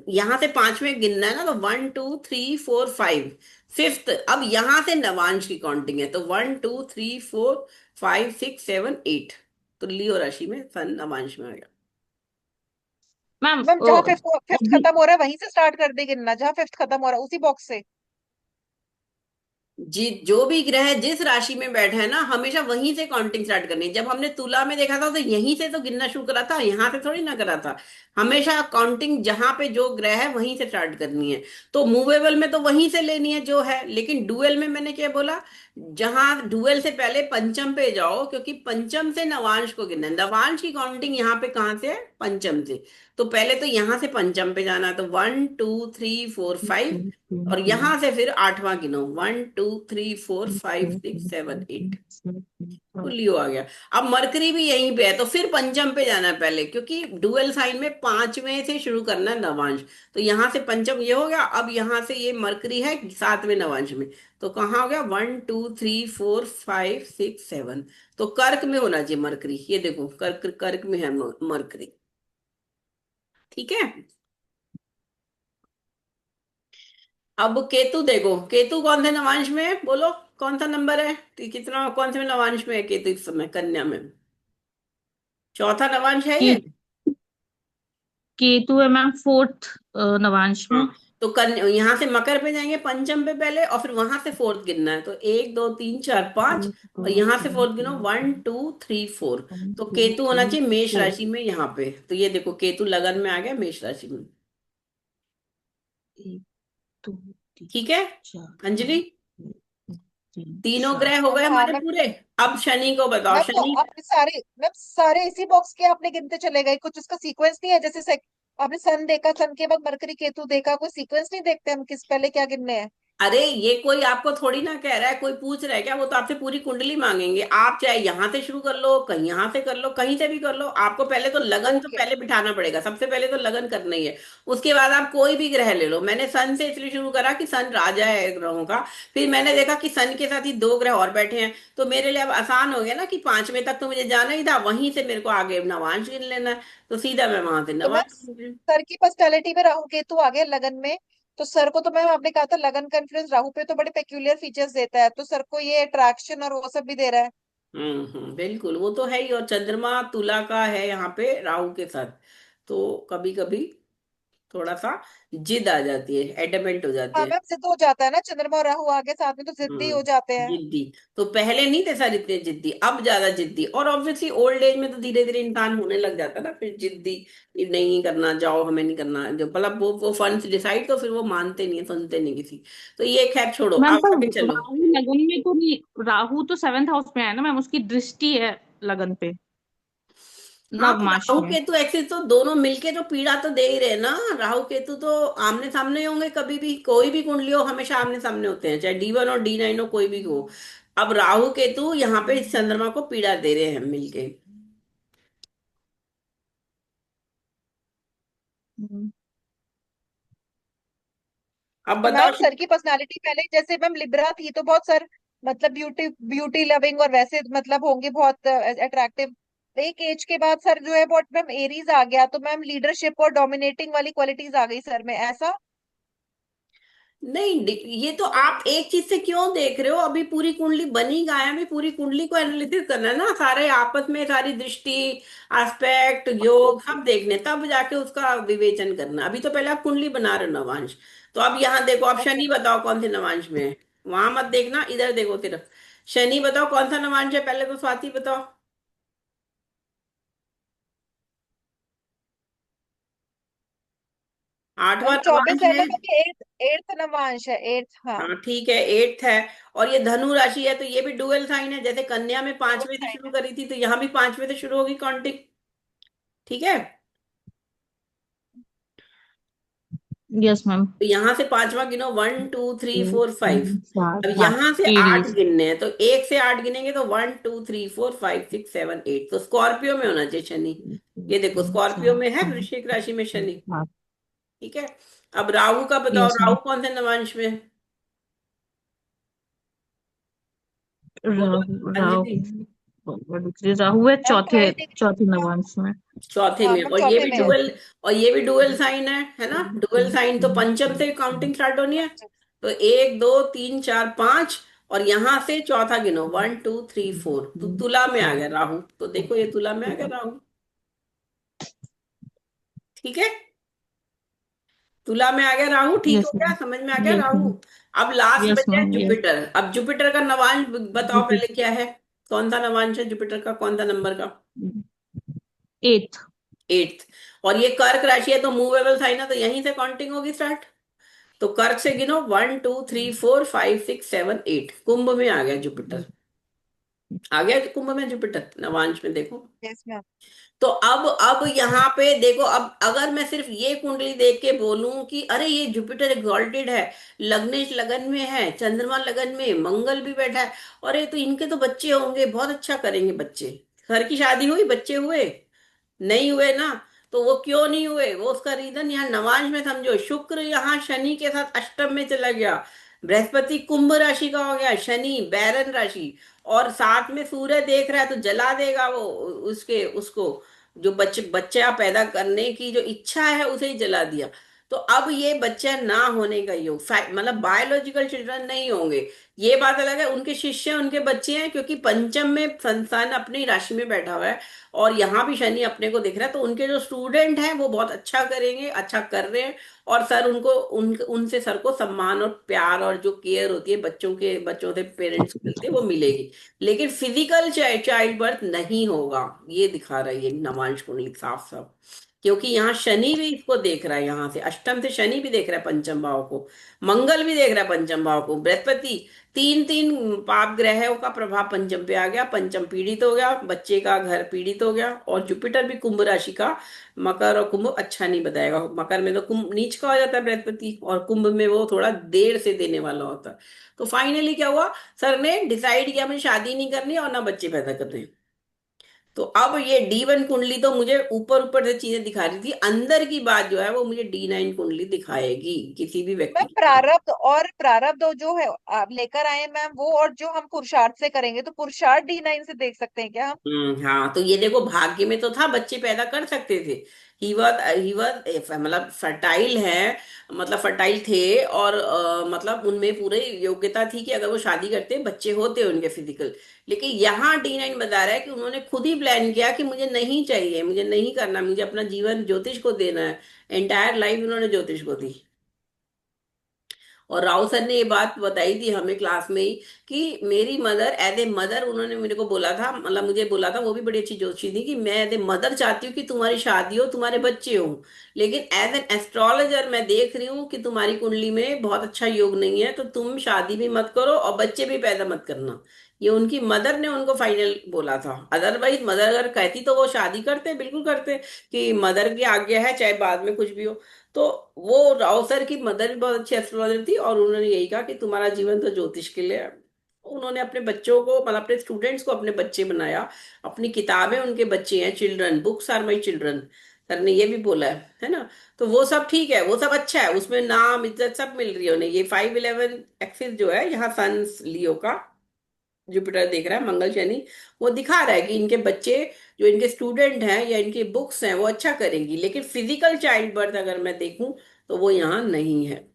यहाँ से 5वें गिनना है ना, तो 1 2 3 4 5, 5th। अब यहाँ से नवांश की काउंटिंग है, तो 1 2 3 4 5 6 7 8। तो लियो राशि में सन नवांश में आ गया। मैम। मैम जहाँ फिफ्थ फिफ्थ अभी खत्म हो रहा है वहीं से स्टार्ट कर दे गिनना, जहाँ फिफ्थ खत्म हो रहा है उसी बॉक्स से। जो भी ग्रह जिस राशि में बैठा है ना, हमेशा वहीं से काउंटिंग स्टार्ट करनी है। जब हमने तुला में देखा था तो यहीं से तो गिनना शुरू करा था, यहाँ से थोड़ी ना करा था। हमेशा काउंटिंग जहां पे जो ग्रह है वहीं से स्टार्ट करनी है। तो मूवेबल में तो वहीं से लेनी है जो है, लेकिन डुअल में मैंने क्या बोला, जहां डुअल से पहले पंचम पे जाओ, क्योंकि पंचम से नवांश को गिनना है। नवांश की काउंटिंग यहाँ पे कहाँ से है, पंचम से। तो पहले तो यहाँ से पंचम पे जाना है, तो 1 2 3 4 5, और यहां से फिर आठवां गिनो, 1 2 3 4 5 6 7 8, तो लियो आ गया। अब मरकरी भी यहीं पे है, तो फिर पंचम पे जाना है पहले, क्योंकि डुअल साइन में पांचवें से शुरू करना है नवांश। तो यहां से पंचम ये हो गया, अब यहां से ये मरकरी है सातवें नवांश में। तो कहाँ हो गया, 1 2 3 4 5 6 7। तो कर्क में होना चाहिए मरकरी, ये देखो कर्क, कर्क में है मरकरी। ठीक है। अब केतु देखो, केतु कौन से नवांश में है बोलो, कौन सा नंबर है, कितना, कौन से नवांश में है केतु इस समय, कन्या में। चौथा नवांश है ये। के केतु है मैम फोर्थ नवांश हाँ, में। तो कन्या यहाँ से मकर पे जाएंगे पंचम पे पहले, और फिर वहां से फोर्थ गिनना है। तो 1 2 3 4 5, एक और दो यहाँ से तीन फोर्थ गिनो, चार 1 2 3 4। वन तो टू केतु होना थ्री चाहिए मेष फोर। राशि में यहाँ पे। तो ये देखो केतु लगन में आ गया मेष राशि में। एक दो तीन ठीक है चार अंजलि, एक दो तीन तीनों चार। ग्रह हो गए हाँ हमारे मैम। पूरे। अब शनि को बताओ, मैम तो शनि। आपने सारे इसी बॉक्स के आपने गिनते चले गए, कुछ उसका सीक्वेंस नहीं है? जैसे आपने सन देखा, सन के बाद मरकरी केतु देखा, कोई सीक्वेंस नहीं देखते हम किस पहले क्या गिनने हैं? अरे ये कोई आपको थोड़ी ना कह रहा है, कोई पूछ रहा है क्या, वो तो आपसे पूरी कुंडली मांगेंगे। आप चाहे यहां से शुरू कर लो, कहीं यहां से कर लो, कहीं से भी कर लो। आपको पहले तो लगन तो ओके। पहले बिठाना पड़ेगा, सबसे पहले तो लगन करना ही है। उसके बाद आप कोई भी ग्रह ले लो। मैंने सन से इसलिए शुरू करा कि सन राजा है ग्रहों का। फिर मैंने देखा कि सन के साथ ही दो ग्रह और बैठे हैं, तो मेरे लिए अब आसान हो गया ना, कि पांचवें तक तो मुझे जाना ही था, वहीं से मेरे को आगे नवांश गिन लेना है। तो सीधा मैं वहां से तो मैम नवांश गिन रही हूँ। सर की पर्सनालिटी में राहु केतु आ गया लगन में, तो सर को तो मैम आपने कहा था लगन का इन्फ्लुएंस राहु पे तो बड़े पेक्यूलियर फीचर्स देता है, तो सर को ये अट्रैक्शन और वो सब भी दे रहा है। बिल्कुल, वो तो है ही। और चंद्रमा तुला का है यहाँ पे राहु के साथ, तो कभी कभी थोड़ा सा जिद आ जाती है, एडमेंट हो जाते हाँ हैं। मैम, जिद हो जाता है ना, चंद्रमा और राहु आगे साथ में तो जिद्दी हो जाते हम्म, हैं। जिद्दी। तो पहले नहीं थे सर इतने जिद्दी, अब ज्यादा जिद्दी। और ऑब्वियसली ओल्ड एज में तो धीरे धीरे इंसान होने लग जाता है ना फिर जिद्दी, कि नहीं करना, जाओ हमें नहीं करना, जो मतलब वो फंड्स डिसाइड, तो फिर वो मानते नहीं है, सुनते नहीं किसी। तो ये खैर छोड़ो, मैम अब पर आगे चलो। राहु लगन में तो नहीं, राहु तो सेवेंथ हाउस में है ना मैम, उसकी दृष्टि है लगन पे, हाँ, नव तो मास राहु में। केतु एक्सिस तो दोनों मिलके जो पीड़ा तो दे ही रहे हैं ना। राहु केतु तो आमने सामने ही होंगे कभी भी, कोई भी कुंडली हो हमेशा आमने सामने होते हैं, चाहे D1 और D9 हो, कोई भी हो। अब राहु केतु यहाँ पे इस चंद्रमा को पीड़ा दे रहे हैं मिलके। हम्म। अब तो बताओ मैम सर की पर्सनालिटी पहले जैसे मैम लिब्रा थी, तो बहुत सर मतलब ब्यूटी ब्यूटी लविंग और वैसे मतलब होंगे बहुत अट्रैक्टिव। एक एज के बाद सर जो है बहुत मैम एरीज आ गया, तो मैम लीडरशिप और डोमिनेटिंग वाली क्वालिटीज आ गई सर में, ऐसा? नहीं, ये तो आप एक चीज से क्यों देख रहे हो, अभी पूरी कुंडली बनी कहाँ है, अभी पूरी कुंडली को एनालिसिस करना है ना, सारे आपस में सारी दृष्टि, एस्पेक्ट, योग ओके। सब देखने, तब जाके उसका विवेचन करना। अभी तो पहले आप कुंडली बना रहे हो नवांश। तो अब यहाँ देखो, आप ओके। शनि बताओ कौन से नवांश में है। वहां मत देखना, इधर देखो सिर्फ। शनि बताओ कौन सा नवांश है, पहले तो स्वाति बताओ। आठवां मैम नवांश 24 है है। मैम, अभी एट्थ एट्थ नवांश है, एट्थ, हाँ। हाँ ठीक है, एट्थ है। और ये धनु राशि है, तो ये भी डुअल साइन है। जैसे कन्या में डबल पांचवें से साइन शुरू है। करी थी, तो यहाँ भी पांचवें से शुरू होगी काउंटिंग। ठीक है। Yes ma'am. तो यहाँ से पांचवा गिनो, 1 2 3 4 5। तीन चार अब हाँ। यहाँ से आठ एरीज। गिनने हैं, तो एक से आठ गिनेंगे तो 1 2 3 4 5 6 7 8। तो स्कॉर्पियो में होना चाहिए शनि। ये देखो तीन स्कॉर्पियो चार में है, पाँच वृश्चिक राशि में छह शनि। सात। ठीक है। अब राहु का बताओ, यस राहु मैम। कौन से नवांश में है? बोलो राहु अंजलि। राहु है मैम चौथे 12 डिग्री। चौथे नवांश में। चौथे हाँ में, मैम और ये चौथे भी में है। यस। डुअल, और ये भी डुअल साइन है ना। डुअल साइन तो पंचम से काउंटिंग स्टार्ट होनी है। तो 1 2 3 4 5, और यहां से चौथा गिनो, 1 2 3 4। तो तुला में आ गया राहु, तो देखो ये तुला में आ गया राहु। ठीक है। तुला में आ गया राहु, ठीक हो यस गया, मैम। समझ में आ गया यस राहु। मैम। अब लास्ट यस बचा है मैम। यस। जुपिटर। अब जुपिटर का नवांश बताओ जुपिटर। पहले क्या है। कौन सा नवांश है जुपिटर का, कौन सा नंबर का। एथ। एट्थ। और ये कर्क राशि है तो मूवेबल था ना, तो यहीं से काउंटिंग होगी स्टार्ट। तो कर्क से गिनो, 1 2 3 4 5 6 7 8, कुंभ में आ गया जुपिटर। आ गया कुंभ में जुपिटर नवांश में, देखो। Yes ma'am. तो अब यहाँ पे देखो, अब अगर मैं सिर्फ ये कुंडली देख के बोलूं कि अरे ये जुपिटर एग्जॉल्टेड है, लग्नेश लगन में है, चंद्रमा लगन में, मंगल भी बैठा है, अरे तो इनके तो बच्चे होंगे, बहुत अच्छा करेंगे बच्चे। घर की शादी हुई, बच्चे हुए? नहीं हुए ना। तो वो क्यों नहीं हुए, वो उसका रीजन यहाँ नवांश में समझो। शुक्र यहाँ शनि के साथ अष्टम में चला गया, बृहस्पति कुंभ राशि का हो गया, शनि बैरन राशि, और साथ में सूर्य देख रहा है तो जला देगा वो उसके उसको, जो बच्चा पैदा करने की जो इच्छा है उसे ही जला दिया। तो अब ये बच्चा ना होने का योग, मतलब बायोलॉजिकल चिल्ड्रन नहीं होंगे। ये बात अलग है, उनके शिष्य उनके बच्चे हैं, क्योंकि पंचम में संस्थान अपनी राशि में बैठा हुआ है, और यहाँ भी शनि अपने को दिख रहा है, तो उनके जो स्टूडेंट हैं वो बहुत अच्छा करेंगे, अच्छा कर रहे हैं। और सर उनको उनसे सर को सम्मान और प्यार और जो केयर होती है बच्चों के, बच्चों से पेरेंट्स को मिलती है, वो मिलेगी। लेकिन फिजिकल चाइल्ड बर्थ नहीं होगा, ये दिखा रहा है ये नवांश कुंडली साफ साफ। क्योंकि यहाँ शनि भी इसको देख रहा है, यहाँ से अष्टम से शनि भी देख रहा है पंचम भाव को, मंगल भी देख रहा है पंचम भाव को, बृहस्पति, तीन तीन पाप ग्रहों का प्रभाव पंचम पे आ गया, पंचम पीड़ित हो गया, बच्चे का घर पीड़ित हो गया। और जुपिटर भी कुंभ राशि का, मकर और कुंभ अच्छा नहीं बताएगा। मकर में तो कुंभ नीच का हो जाता है बृहस्पति, और कुंभ में वो थोड़ा देर से देने वाला होता है। तो फाइनली क्या हुआ, सर ने डिसाइड किया मुझे शादी नहीं करनी और ना बच्चे पैदा करने हैं। तो अब ये D1 कुंडली तो मुझे ऊपर ऊपर से चीजें दिखा रही थी, अंदर की बात जो है वो मुझे D9 कुंडली दिखाएगी किसी भी मैम व्यक्ति की। प्रारब्ध और प्रारब्ध जो है आप लेकर आए मैम, वो और जो हम पुरुषार्थ से करेंगे, तो पुरुषार्थ D9 से देख सकते हैं क्या हम? हाँ, तो ये देखो भाग्य में तो था, बच्चे पैदा कर सकते थे। ही वॉज मतलब फर्टाइल है, मतलब फर्टाइल थे, और मतलब उनमें पूरे योग्यता थी कि अगर वो शादी करते बच्चे होते उनके फिजिकल। लेकिन यहाँ D9 बता रहा है कि उन्होंने खुद ही प्लान किया कि मुझे नहीं चाहिए, मुझे नहीं करना, मुझे अपना जीवन ज्योतिष को देना है। एंटायर लाइफ उन्होंने ज्योतिष को दी। और राव सर ने ये बात बताई थी हमें क्लास में ही, कि मेरी मदर एज ए मदर, उन्होंने मेरे को बोला था, मतलब मुझे बोला था, वो भी बड़ी अच्छी जोशी थी, कि मैं एज ए मदर चाहती हूँ कि तुम्हारी शादी हो, तुम्हारे बच्चे हो, लेकिन एज एन एस्ट्रोलॉजर मैं देख रही हूँ कि तुम्हारी कुंडली में बहुत अच्छा योग नहीं है, तो तुम शादी भी मत करो और बच्चे भी पैदा मत करना। ये उनकी मदर ने उनको फाइनल बोला था। अदरवाइज मदर अगर कहती तो वो शादी करते, बिल्कुल करते, कि मदर की आज्ञा है चाहे बाद में कुछ भी हो। तो वो राव सर की मदर भी बहुत अच्छी एस्ट्रोलॉजर थी, और उन्होंने यही कहा कि तुम्हारा जीवन तो ज्योतिष के लिए है। उन्होंने अपने बच्चों को, मतलब अपने स्टूडेंट्स को अपने बच्चे बनाया, अपनी किताबें उनके बच्चे हैं, children books are my children, sir ने ये भी बोला है ना। तो वो सब ठीक है, वो सब अच्छा है, उसमें नाम इज्जत सब मिल रही है उन्हें। ये 511 एक्सिस जो है यहाँ सन लियो का, जुपिटर देख रहा है, मंगल शनि, वो दिखा रहा है कि इनके बच्चे, जो इनके स्टूडेंट हैं या इनकी बुक्स हैं, वो अच्छा करेंगी। लेकिन फिजिकल चाइल्ड बर्थ अगर मैं देखूं तो वो यहाँ नहीं है।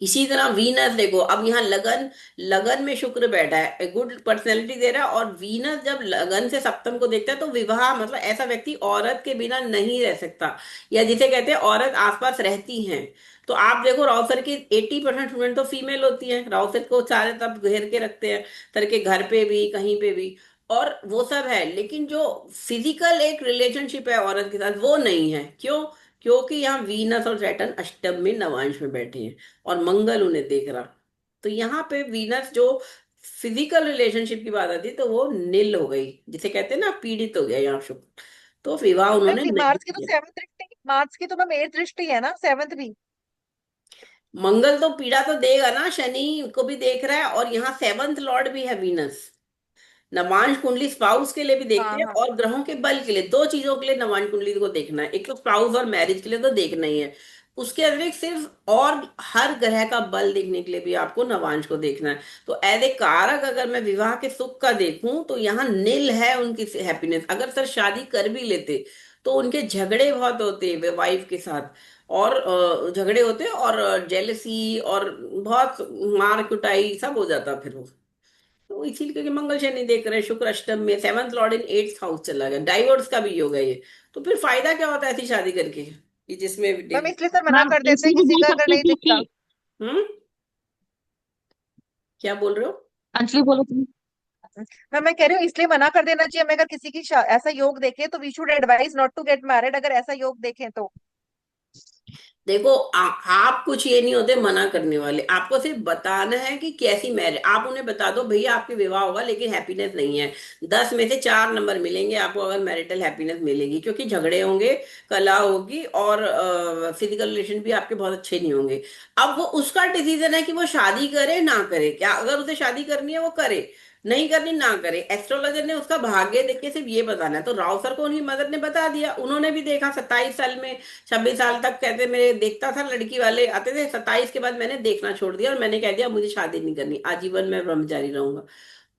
इसी तरह वीनस देखो, अब यहाँ लगन, लगन में शुक्र बैठा है, गुड पर्सनैलिटी दे रहा है, और वीनस जब लगन से सप्तम को देखता है तो विवाह, मतलब ऐसा व्यक्ति औरत के बिना नहीं रह सकता, या जिसे कहते हैं औरत आसपास रहती हैं। तो आप देखो राउसर की 80% स्टूडेंट तो फीमेल होती हैं, राउसर को सारे तब घेर के रखते हैं, सर के घर पे भी कहीं पे भी, और वो सब है। लेकिन जो फिजिकल एक रिलेशनशिप है औरत के साथ, वो नहीं है। क्यों? क्योंकि यहाँ वीनस और सैटर्न अष्टम में नवांश में बैठे हैं, और मंगल उन्हें देख रहा। तो यहाँ पे वीनस जो फिजिकल रिलेशनशिप की बात आती है तो वो नील हो गई, जिसे कहते हैं ना पीड़ित हो गया यहाँ शुक्र, तो विवाह उन्होंने मैम नहीं मार्च की तो किया। सेवंथ दृष्टि, मार्च की तो मैम एट दृष्टि है ना, सेवंथ भी। मंगल तो पीड़ा तो देगा ना, शनि को भी देख रहा है, और यहाँ सेवंथ लॉर्ड भी है वीनस। नवांश कुंडली स्पाउस के लिए भी देखते हाँ हैं, हाँ। और ग्रहों के बल के लिए, दो चीजों के लिए नवांश कुंडली को देखना है। एक तो स्पाउस और मैरिज के लिए तो देखना ही है, उसके अतिरिक्त सिर्फ और हर ग्रह का बल देखने के लिए भी आपको नवांश को देखना है। तो एज ए कारक अगर मैं विवाह के सुख का देखूं तो यहाँ नील है उनकी हैप्पीनेस। अगर सर शादी कर भी लेते तो उनके झगड़े बहुत होते वाइफ के साथ, और झगड़े होते, और जेलसी, और बहुत मार कुटाई सब हो जाता फिर वो। तो इसीलिए, क्योंकि मंगल शनि देख रहे हैं, शुक्र अष्टम में, seventh Lord in eighth house चला गया, डाइवोर्स का भी योग है ये। तो फिर फायदा क्या होता है ऐसी शादी करके? कि जिसमें मैम इसलिए सर मना मैम कर देते हैं इसलिए भी किसी बोल का अगर सकती नहीं थी दिखता। कि हम्म। क्या बोल रहे हो? अंजलि बोलो तुम। मैं कह रही हूँ इसलिए मना कर देना चाहिए, हमें अगर किसी की ऐसा योग देखे तो we should advise not to get married, अगर ऐसा योग देखें तो। देखो आप कुछ ये नहीं होते मना करने वाले, आपको सिर्फ बताना है कि कैसी मैरिज। आप उन्हें बता दो भैया आपके विवाह होगा लेकिन हैप्पीनेस नहीं है, 10 में से 4 नंबर मिलेंगे आपको अगर मैरिटल हैप्पीनेस मिलेगी, क्योंकि झगड़े होंगे, कलह होगी, और फिजिकल रिलेशन भी आपके बहुत अच्छे नहीं होंगे। अब वो उसका डिसीजन है कि वो शादी करे ना करे, क्या अगर उसे शादी करनी है वो करे, नहीं करनी ना करे। एस्ट्रोलॉजर ने उसका भाग्य देख के सिर्फ ये बताना है। तो राव सर को उनकी मदर ने बता दिया, उन्होंने भी देखा 27 साल में, 26 साल तक कहते मेरे देखता था, लड़की वाले आते थे, 27 के बाद मैंने देखना छोड़ दिया और मैंने कह दिया मुझे शादी नहीं करनी, आजीवन मैं ब्रह्मचारी रहूंगा।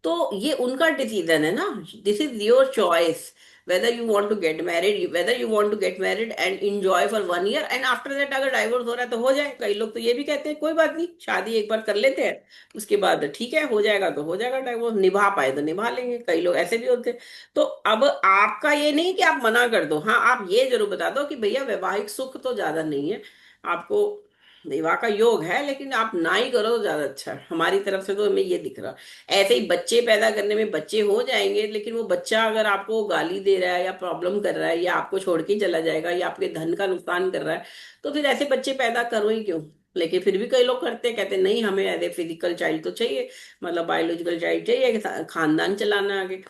तो ये उनका डिसीजन है ना, this is your choice, whether you want to get married, whether you want to get married and enjoy for 1 year and after that अगर डाइवोर्स हो रहा है तो हो जाए। कई लोग तो ये भी कहते हैं कोई बात नहीं, शादी एक बार कर लेते हैं, उसके बाद ठीक है हो जाएगा तो हो जाएगा डाइवोर्स, निभा पाए तो निभा लेंगे, कई लोग ऐसे भी होते हैं। तो अब आपका ये नहीं कि आप मना कर दो, हाँ आप ये जरूर बता दो कि भैया वैवाहिक सुख तो ज्यादा नहीं है, आपको विवाह का योग है लेकिन आप ना ही करो तो ज्यादा अच्छा है, हमारी तरफ से तो हमें ये दिख रहा है। ऐसे ही बच्चे पैदा करने में बच्चे हो जाएंगे, लेकिन वो बच्चा अगर आपको गाली दे रहा है या प्रॉब्लम कर रहा है या आपको छोड़ के चला जाएगा या आपके धन का नुकसान कर रहा है, तो फिर ऐसे बच्चे पैदा करो ही क्यों। लेकिन फिर भी कई लोग करते हैं, कहते हैं नहीं हमें एज ए फिजिकल चाइल्ड तो चाहिए, मतलब बायोलॉजिकल चाइल्ड चाहिए कि खानदान चलाना है आगे।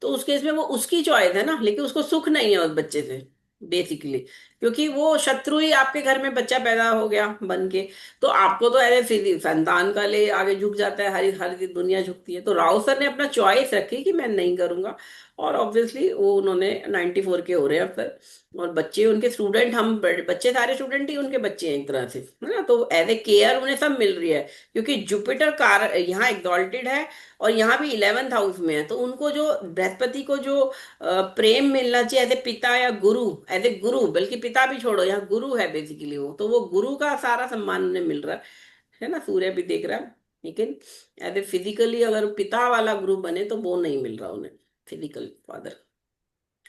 तो उस केस में वो उसकी चॉइस है ना, लेकिन उसको सुख नहीं है उस बच्चे से बेसिकली, क्योंकि वो शत्रु ही आपके घर में बच्चा पैदा हो गया बन के। तो आपको तो ऐसे संतान का ले आगे झुक जाता है, हर हर दुनिया झुकती है। तो राव सर ने अपना चॉइस रखी कि मैं नहीं करूंगा, और ऑब्वियसली वो उन्होंने 94 के हो रहे हैं अब तक, और बच्चे उनके स्टूडेंट, हम बच्चे सारे स्टूडेंट ही उनके बच्चे हैं एक तरह से, है ना। तो एज ए केयर उन्हें सब मिल रही है, क्योंकि जुपिटर कार यहाँ एग्जॉल्टेड है और यहाँ भी 11th हाउस में है, तो उनको जो बृहस्पति को जो प्रेम मिलना चाहिए एज ए पिता या गुरु, एज ए गुरु, बल्कि पिता भी छोड़ो यहाँ गुरु है बेसिकली वो, तो वो गुरु का सारा सम्मान उन्हें मिल रहा है ना। सूर्य भी देख रहा है, लेकिन एज ए फिजिकली अगर पिता वाला गुरु बने तो वो नहीं मिल रहा उन्हें, फिजिकल फादर।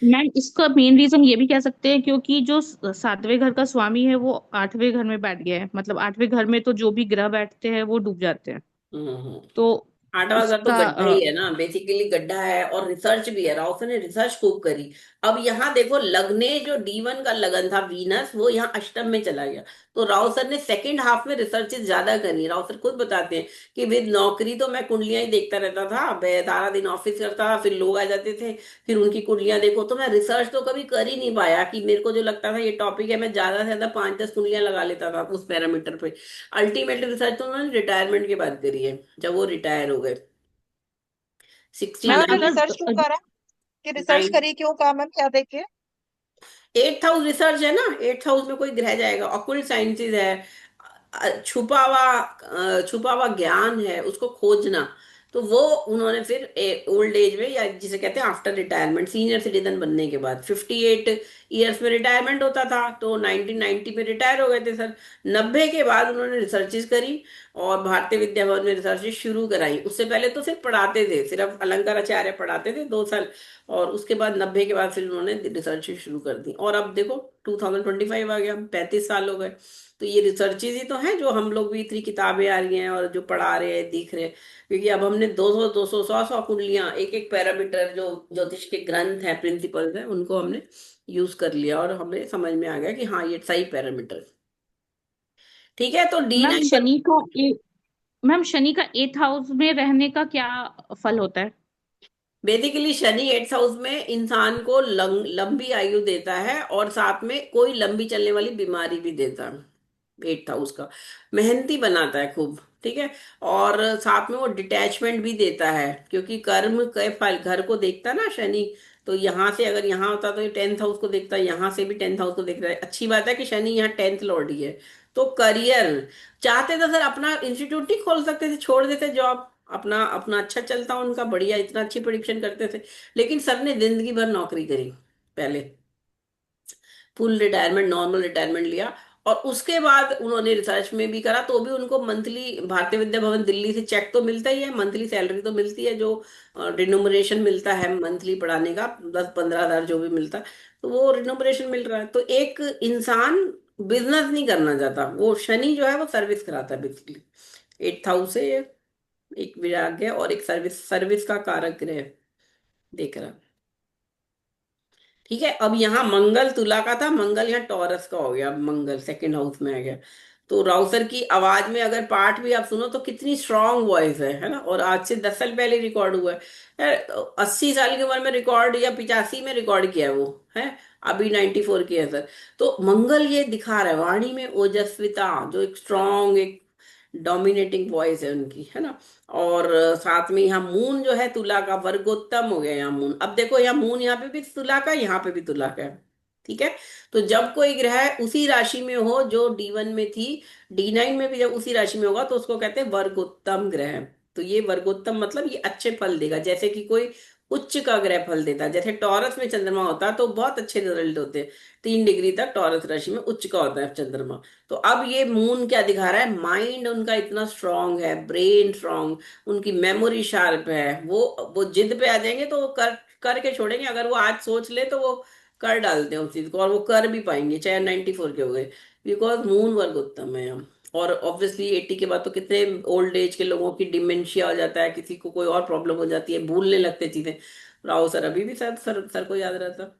मैम इसका मेन रीजन ये भी कह सकते हैं क्योंकि जो 7वें घर का स्वामी है वो 8वें घर में बैठ गया है, मतलब 8वें घर में तो जो भी ग्रह बैठते हैं वो डूब जाते हैं। हम्म। तो 8वां घर तो उसका गड्ढा ही है ना, बेसिकली गड्ढा है, और रिसर्च भी है, राउसन ने रिसर्च खूब करी। अब यहाँ देखो लगने जो D1 का लगन था वीनस, वो यहाँ अष्टम में चला गया। तो राउसन ने सेकंड हाफ में रिसर्चेस ज्यादा करी। राउसन खुद बताते हैं कि विद नौकरी तो मैं कुंडलियां ही देखता रहता था, मैं सारा दिन ऑफिस करता था, फिर लोग आ जाते थे, फिर उनकी कुंडलियां देखो, तो मैं रिसर्च तो कभी कर ही नहीं पाया, कि मेरे को जो लगता था ये टॉपिक है मैं ज्यादा से ज्यादा 5-10 कुंडलियां लगा लेता था उस पैरामीटर पे। अल्टीमेटली रिसर्च तो उन्होंने रिटायरमेंट के बाद करी है, जब वो रिटायर हो गए सिक्सटी मैम आपने नाइन रिसर्च क्यों करा, कि रिसर्च नाइन करी क्यों, कहा मैम क्या देखे? 8th हाउस रिसर्च है ना, 8th हाउस में कोई ग्रह जाएगा, ऑकुल्ट साइंसेज है, छुपा हुआ ज्ञान है, उसको खोजना। तो वो उन्होंने फिर ओल्ड एज में, या जिसे कहते हैं आफ्टर रिटायरमेंट, सीनियर सिटीजन बनने के बाद, 58 ईयर्स में रिटायरमेंट होता था, तो 1990 में रिटायर हो गए थे सर। 90 के बाद उन्होंने रिसर्चेज करी और भारतीय विद्या भवन में रिसर्चेज शुरू कराई। उससे पहले तो सिर्फ पढ़ाते थे, सिर्फ अलंकाराचार्य पढ़ाते थे 2 साल, और उसके बाद 90 के बाद फिर उन्होंने रिसर्च शुरू कर दी। और अब देखो 2025 आ गया, 35 साल हो गए। तो ये रिसर्चेज ही तो हैं जो हम लोग भी, इतनी किताबें आ रही हैं और जो पढ़ा रहे हैं दिख रहे हैं, क्योंकि अब हमने 200 200 100 100 कुंडलियां, एक एक पैरामीटर जो ज्योतिष के ग्रंथ हैं, प्रिंसिपल्स हैं, उनको हमने यूज कर लिया और हमें समझ में आ गया कि हाँ ये सही पैरामीटर। ठीक है, तो डी मैम नाइन पर शनि का मैम शनि का 8th हाउस में रहने का क्या फल होता है? बेसिकली शनि 8th हाउस में इंसान को लंबी आयु देता है, और साथ में कोई लंबी चलने वाली बीमारी भी देता है। 8th हाउस का मेहनती बनाता है खूब, ठीक है। और साथ में वो डिटैचमेंट भी देता है, क्योंकि कर्म के फल घर को देखता है ना शनि। तो यहाँ से अगर यहाँ होता तो ये 10th हाउस को देखता है, यहाँ से भी 10th हाउस को देखता है। अच्छी बात है कि शनि यहाँ 10th लॉर्ड ही है। तो करियर चाहते तो सर अपना इंस्टीट्यूट नहीं खोल सकते थे, छोड़ देते जॉब, अपना अपना अच्छा चलता उनका बढ़िया, इतना अच्छी प्रिडिक्शन करते थे। लेकिन सर ने जिंदगी भर नौकरी करी पहले, फुल रिटायरमेंट, नॉर्मल रिटायरमेंट लिया, और उसके बाद उन्होंने रिसर्च में भी करा, तो भी उनको मंथली भारतीय विद्या भवन दिल्ली से चेक तो मिलता ही है, मंथली सैलरी तो मिलती है, जो रिन्यूमरेशन मिलता है मंथली पढ़ाने का, 10-15 हज़ार जो भी मिलता है, तो वो रिन्यूमरेशन मिल रहा है। तो एक इंसान बिजनेस नहीं करना चाहता, वो शनि जो है वो सर्विस कराता है बेसिकली। 8th हाउस से एक विराग है और एक सर्विस, सर्विस का कारक ग्रह देख रहा। ठीक है, अब यहाँ मंगल तुला का था, मंगल यहाँ टॉरस का हो गया, मंगल 2nd हाउस में आ गया। तो राउसर की आवाज में अगर पाठ भी आप सुनो तो कितनी स्ट्रांग वॉइस है ना, और आज से 10 साल पहले रिकॉर्ड हुआ है यार, 80 साल की उम्र में रिकॉर्ड, या 85 में रिकॉर्ड किया है वो, है अभी 94 की है सर। तो मंगल ये दिखा रहा है वाणी में ओजस्विता, जो एक स्ट्रांग, एक डोमिनेटिंग वॉइस है उनकी, है ना। और साथ में यहाँ मून जो है तुला का, वर्गोत्तम हो गया यहाँ मून। अब देखो यहाँ मून यहाँ पे भी तुला का, यहाँ पे भी तुला का है। ठीक है, तो जब कोई ग्रह उसी राशि में हो जो D1 में थी, D9 में भी जब उसी राशि में होगा तो उसको कहते हैं वर्गोत्तम ग्रह। तो ये वर्गोत्तम मतलब ये अच्छे फल देगा, जैसे कि कोई उच्च का ग्रह फल देता है, जैसे टॉरस में चंद्रमा होता है तो बहुत अच्छे रिजल्ट होते हैं, 3 डिग्री तक टॉरस राशि में उच्च का होता है चंद्रमा। तो अब ये मून क्या दिखा रहा है, माइंड उनका इतना स्ट्रांग है, ब्रेन स्ट्रांग, उनकी मेमोरी शार्प है, वो जिद पे आ जाएंगे तो वो कर करके छोड़ेंगे, अगर वो आज सोच ले तो वो कर डालते हैं उस चीज को, और वो कर भी पाएंगे चाहे 94 के हो गए, बिकॉज मून वर्ग उत्तम है हम। और ऑब्वियसली 80 के बाद तो कितने ओल्ड एज के लोगों की डिमेंशिया हो जाता है, किसी को कोई और प्रॉब्लम हो जाती है, भूलने लगते चीजें। राव सर अभी भी शायद सर को याद रहता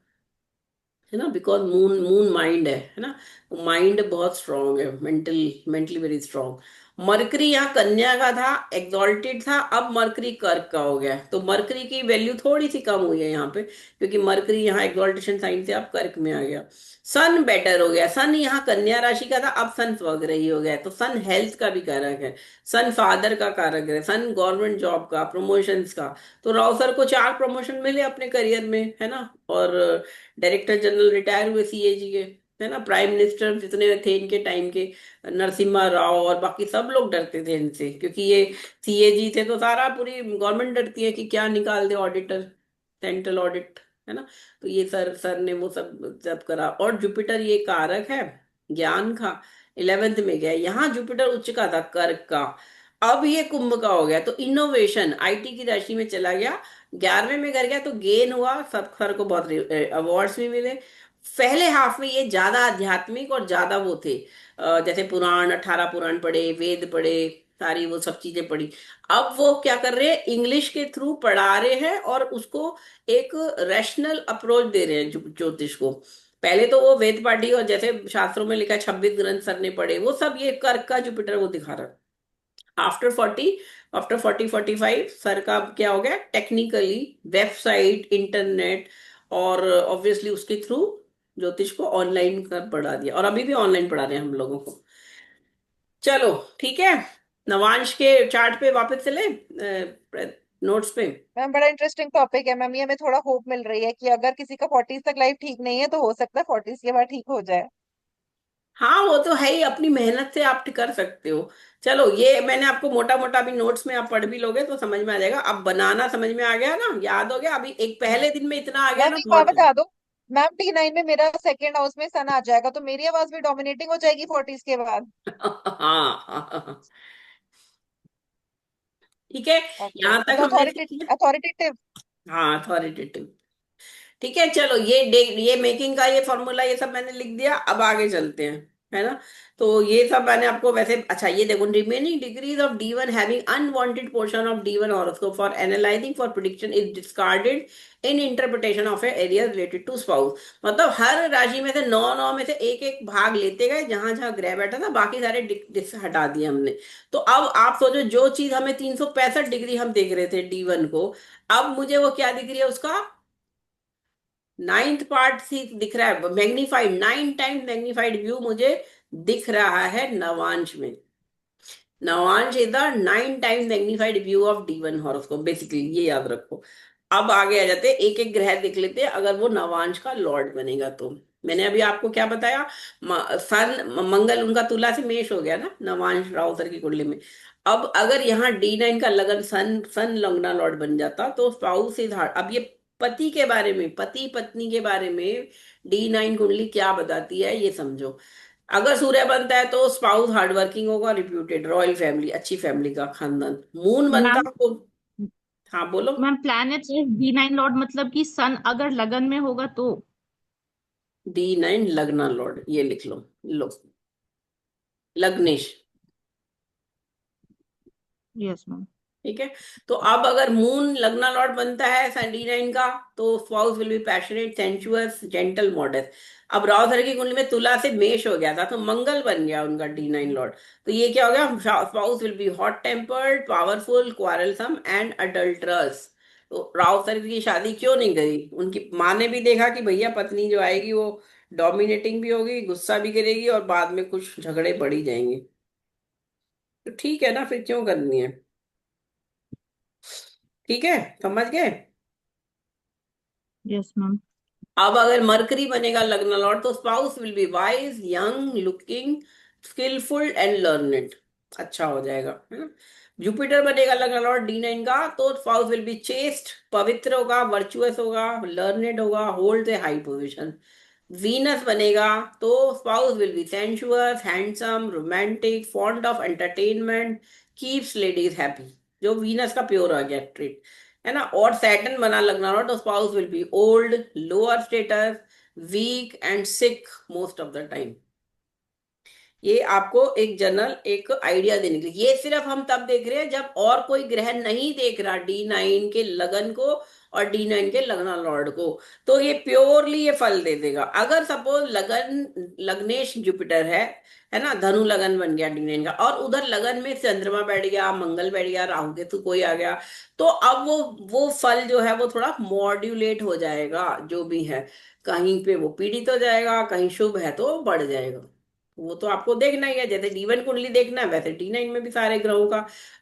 है ना, बिकॉज मून मून माइंड है ना, माइंड बहुत स्ट्रांग है, मेंटली वेरी स्ट्रांग। मरकरी यहाँ कन्या का था, एग्जॉल्टेड था, अब मरकरी कर्क का हो गया है। तो मरकरी की वैल्यू थोड़ी सी कम हुई है यहाँ पे, क्योंकि मरकरी यहाँ एग्जॉल्टेशन साइन से अब कर्क में आ गया। सन बेटर हो गया, सन यहाँ कन्या राशि का था, अब सन स्वग्रही हो गया, तो सन हेल्थ का भी कारक है, सन फादर का कारक है, सन गवर्नमेंट जॉब का, प्रमोशंस का। तो राव सर को 4 प्रमोशन मिले अपने करियर में, है ना। और डायरेक्टर जनरल रिटायर हुए CAG के, है ना। प्राइम मिनिस्टर जितने थे इनके टाइम के, नरसिम्हा राव और बाकी सब लोग डरते थे इनसे, क्योंकि ये CAG थे, तो सारा पूरी गवर्नमेंट डरती है कि क्या निकाल दे ऑडिटर, सेंट्रल ऑडिट, है ना। तो ये सर सर ने वो सब सब करा। और जुपिटर ये कारक है ज्ञान का, 11th में गया, यहाँ जुपिटर उच्च का था कर्क का, अब ये कुंभ का हो गया, तो इनोवेशन IT की राशि में चला गया, 11वें में कर गया, तो गेन हुआ, सब सर को बहुत अवार्ड्स भी मिले। पहले हाफ में ये ज्यादा आध्यात्मिक और ज्यादा वो थे, जैसे पुराण, 18 पुराण पढ़े, वेद पढ़े, सारी वो सब चीजें पढ़ी। अब वो क्या कर रहे हैं, इंग्लिश के थ्रू पढ़ा रहे हैं और उसको एक रैशनल अप्रोच दे रहे हैं ज्योतिष को। पहले तो वो वेद पाठी और जैसे शास्त्रों में लिखा है 26 ग्रंथ सर ने पढ़े, वो सब ये कर्क का जुपिटर वो दिखा रहा है। आफ्टर 40, आफ्टर 40-45 सर का क्या हो गया, टेक्निकली वेबसाइट, इंटरनेट, और ऑब्वियसली उसके थ्रू ज्योतिष को ऑनलाइन कर पढ़ा दिया, और अभी भी ऑनलाइन पढ़ा रहे हैं हम लोगों को। चलो ठीक है, नवांश के चार्ट पे वापस चले, नोट्स पे। मैम बड़ा इंटरेस्टिंग टॉपिक है मैम, ये हमें थोड़ा होप मिल रही है कि अगर किसी का 40s तक लाइफ ठीक नहीं है तो हो सकता है 40s के बाद ठीक हो जाए। हाँ वो तो है ही, अपनी मेहनत से आप कर सकते हो। चलो ये मैंने आपको मोटा मोटा अभी नोट्स में आप पढ़ भी लोगे तो समझ में आ जाएगा, अब बनाना समझ में आ गया ना, याद हो गया, अभी एक पहले दिन में इतना आ गया मैम ना एक बात बहुत है। बता दो, मैम D9 में मेरा सेकेंड हाउस में सन आ जाएगा तो मेरी आवाज भी डोमिनेटिंग हो जाएगी 40s के बाद। हाँ ठीक है, ओके, यहाँ तक मतलब हमने सीख लिया। अथॉरिटेटिव। हाँ अथॉरिटेटिव। ठीक है, चलो ये मेकिंग का ये फॉर्मूला ये सब मैंने लिख दिया, अब आगे चलते हैं, है ना। तो ये सब मैंने आपको वैसे, अच्छा ये देखो, remaining degrees of D1 having unwanted portion of D1 horoscope for analysing for prediction is discarded in interpretation of a area related to spouse. मतलब हर राशि में से 9-9 में से एक एक भाग लेते गए, जहां जहां ग्रह बैठा था बाकी सारे हटा दिए हमने। तो अब आप सोचो, जो चीज हमें 365 डिग्री हम देख रहे थे D1 को, अब मुझे वो क्या दिख रही है उसका 9th पार्ट सी दिख रहा है, मैग्नीफाइड, 9 टाइम मैग्नीफाइड व्यू मुझे दिख रहा है नवांश में। Navamsa is the 9 time magnified view of D1 horoscope, basically ये याद रखो। अब आगे आ जाते हैं, एक एक ग्रह देख लेते हैं, अगर वो नवांश का लॉर्ड बनेगा तो। मैंने अभी आपको क्या बताया, मंगल उनका तुला से मेष हो गया ना नवांश राउतर की कुंडली में। अब अगर यहाँ D9 का लगन सन सन लग्ना लॉर्ड बन जाता तो स्पाउस इज हार्ड। अब ये पति के बारे में, पति पत्नी के बारे में D9 कुंडली क्या बताती है ये समझो। अगर सूर्य बनता है तो स्पाउस हार्डवर्किंग होगा, रिप्यूटेड, रॉयल फैमिली, अच्छी फैमिली का खानदान। मून बनता मैम, तो, हाँ बोलो। मैम प्लैनेट्स D9 लॉर्ड मतलब कि सन अगर लगन में होगा तो। D9 लग्ना लॉर्ड, ये लिख लो। लो, लग्नेश। Yes ma'am. ठीक है। तो अब अगर मून लग्ना लॉर्ड बनता है D9 का, तो spouse will be passionate, sensuous, gentle, modest. अब राहु सर की कुंडली में तुला से मेष हो गया था, तो मंगल बन गया उनका D9 लॉर्ड। तो ये क्या हो गया, spouse will be hot tempered, powerful, quarrelsome and adulterous. तो राहु सर की शादी क्यों नहीं करी? उनकी माँ ने भी देखा कि भैया पत्नी जो आएगी वो डोमिनेटिंग भी होगी, गुस्सा भी करेगी, और बाद में कुछ झगड़े बढ़ ही जाएंगे। तो ठीक है ना, फिर क्यों करनी है? ठीक है, समझ गए। Yes ma'am. अब अगर मरकरी बनेगा लग्न लॉर्ड, तो spouse will be wise, young looking, skilful and learned. अच्छा हो जाएगा, है ना। जुपिटर बनेगा लग्न लॉर्ड D9 का, तो स्पाउस विल बी चेस्ट, पवित्र होगा, वर्चुअस होगा, लर्नेड होगा, hold a high position. Venus बनेगा तो spouse will B sensuous, handsome, romantic, fond of entertainment, keeps ladies happy. जो वीनस का प्योर आ गया ट्रेट, है ना। और सैटर्न बना लगना रहा, तो spouse will be old, lower status, weak and sick most of the time. ये आपको एक जनरल एक आइडिया देने के लिए, ये सिर्फ हम तब देख रहे हैं जब और कोई ग्रह नहीं देख रहा D9 के लगन को और D9 के लगना लॉर्ड को। तो ये प्योरली ये फल दे देगा। अगर सपोज लगन, लग्नेश जुपिटर है ना, धनु लगन बन गया D9 का, और उधर लगन में चंद्रमा बैठ गया, मंगल बैठ गया, राहु केतु कोई आ गया, तो अब वो फल जो है वो थोड़ा मॉड्यूलेट हो जाएगा, जो भी है। कहीं पे वो पीड़ित हो जाएगा, कहीं शुभ है तो बढ़ जाएगा। वो तो आपको देखना ही है, जैसे D1 कुंडली देखना है वैसे D9 में भी सारे ग्रहों का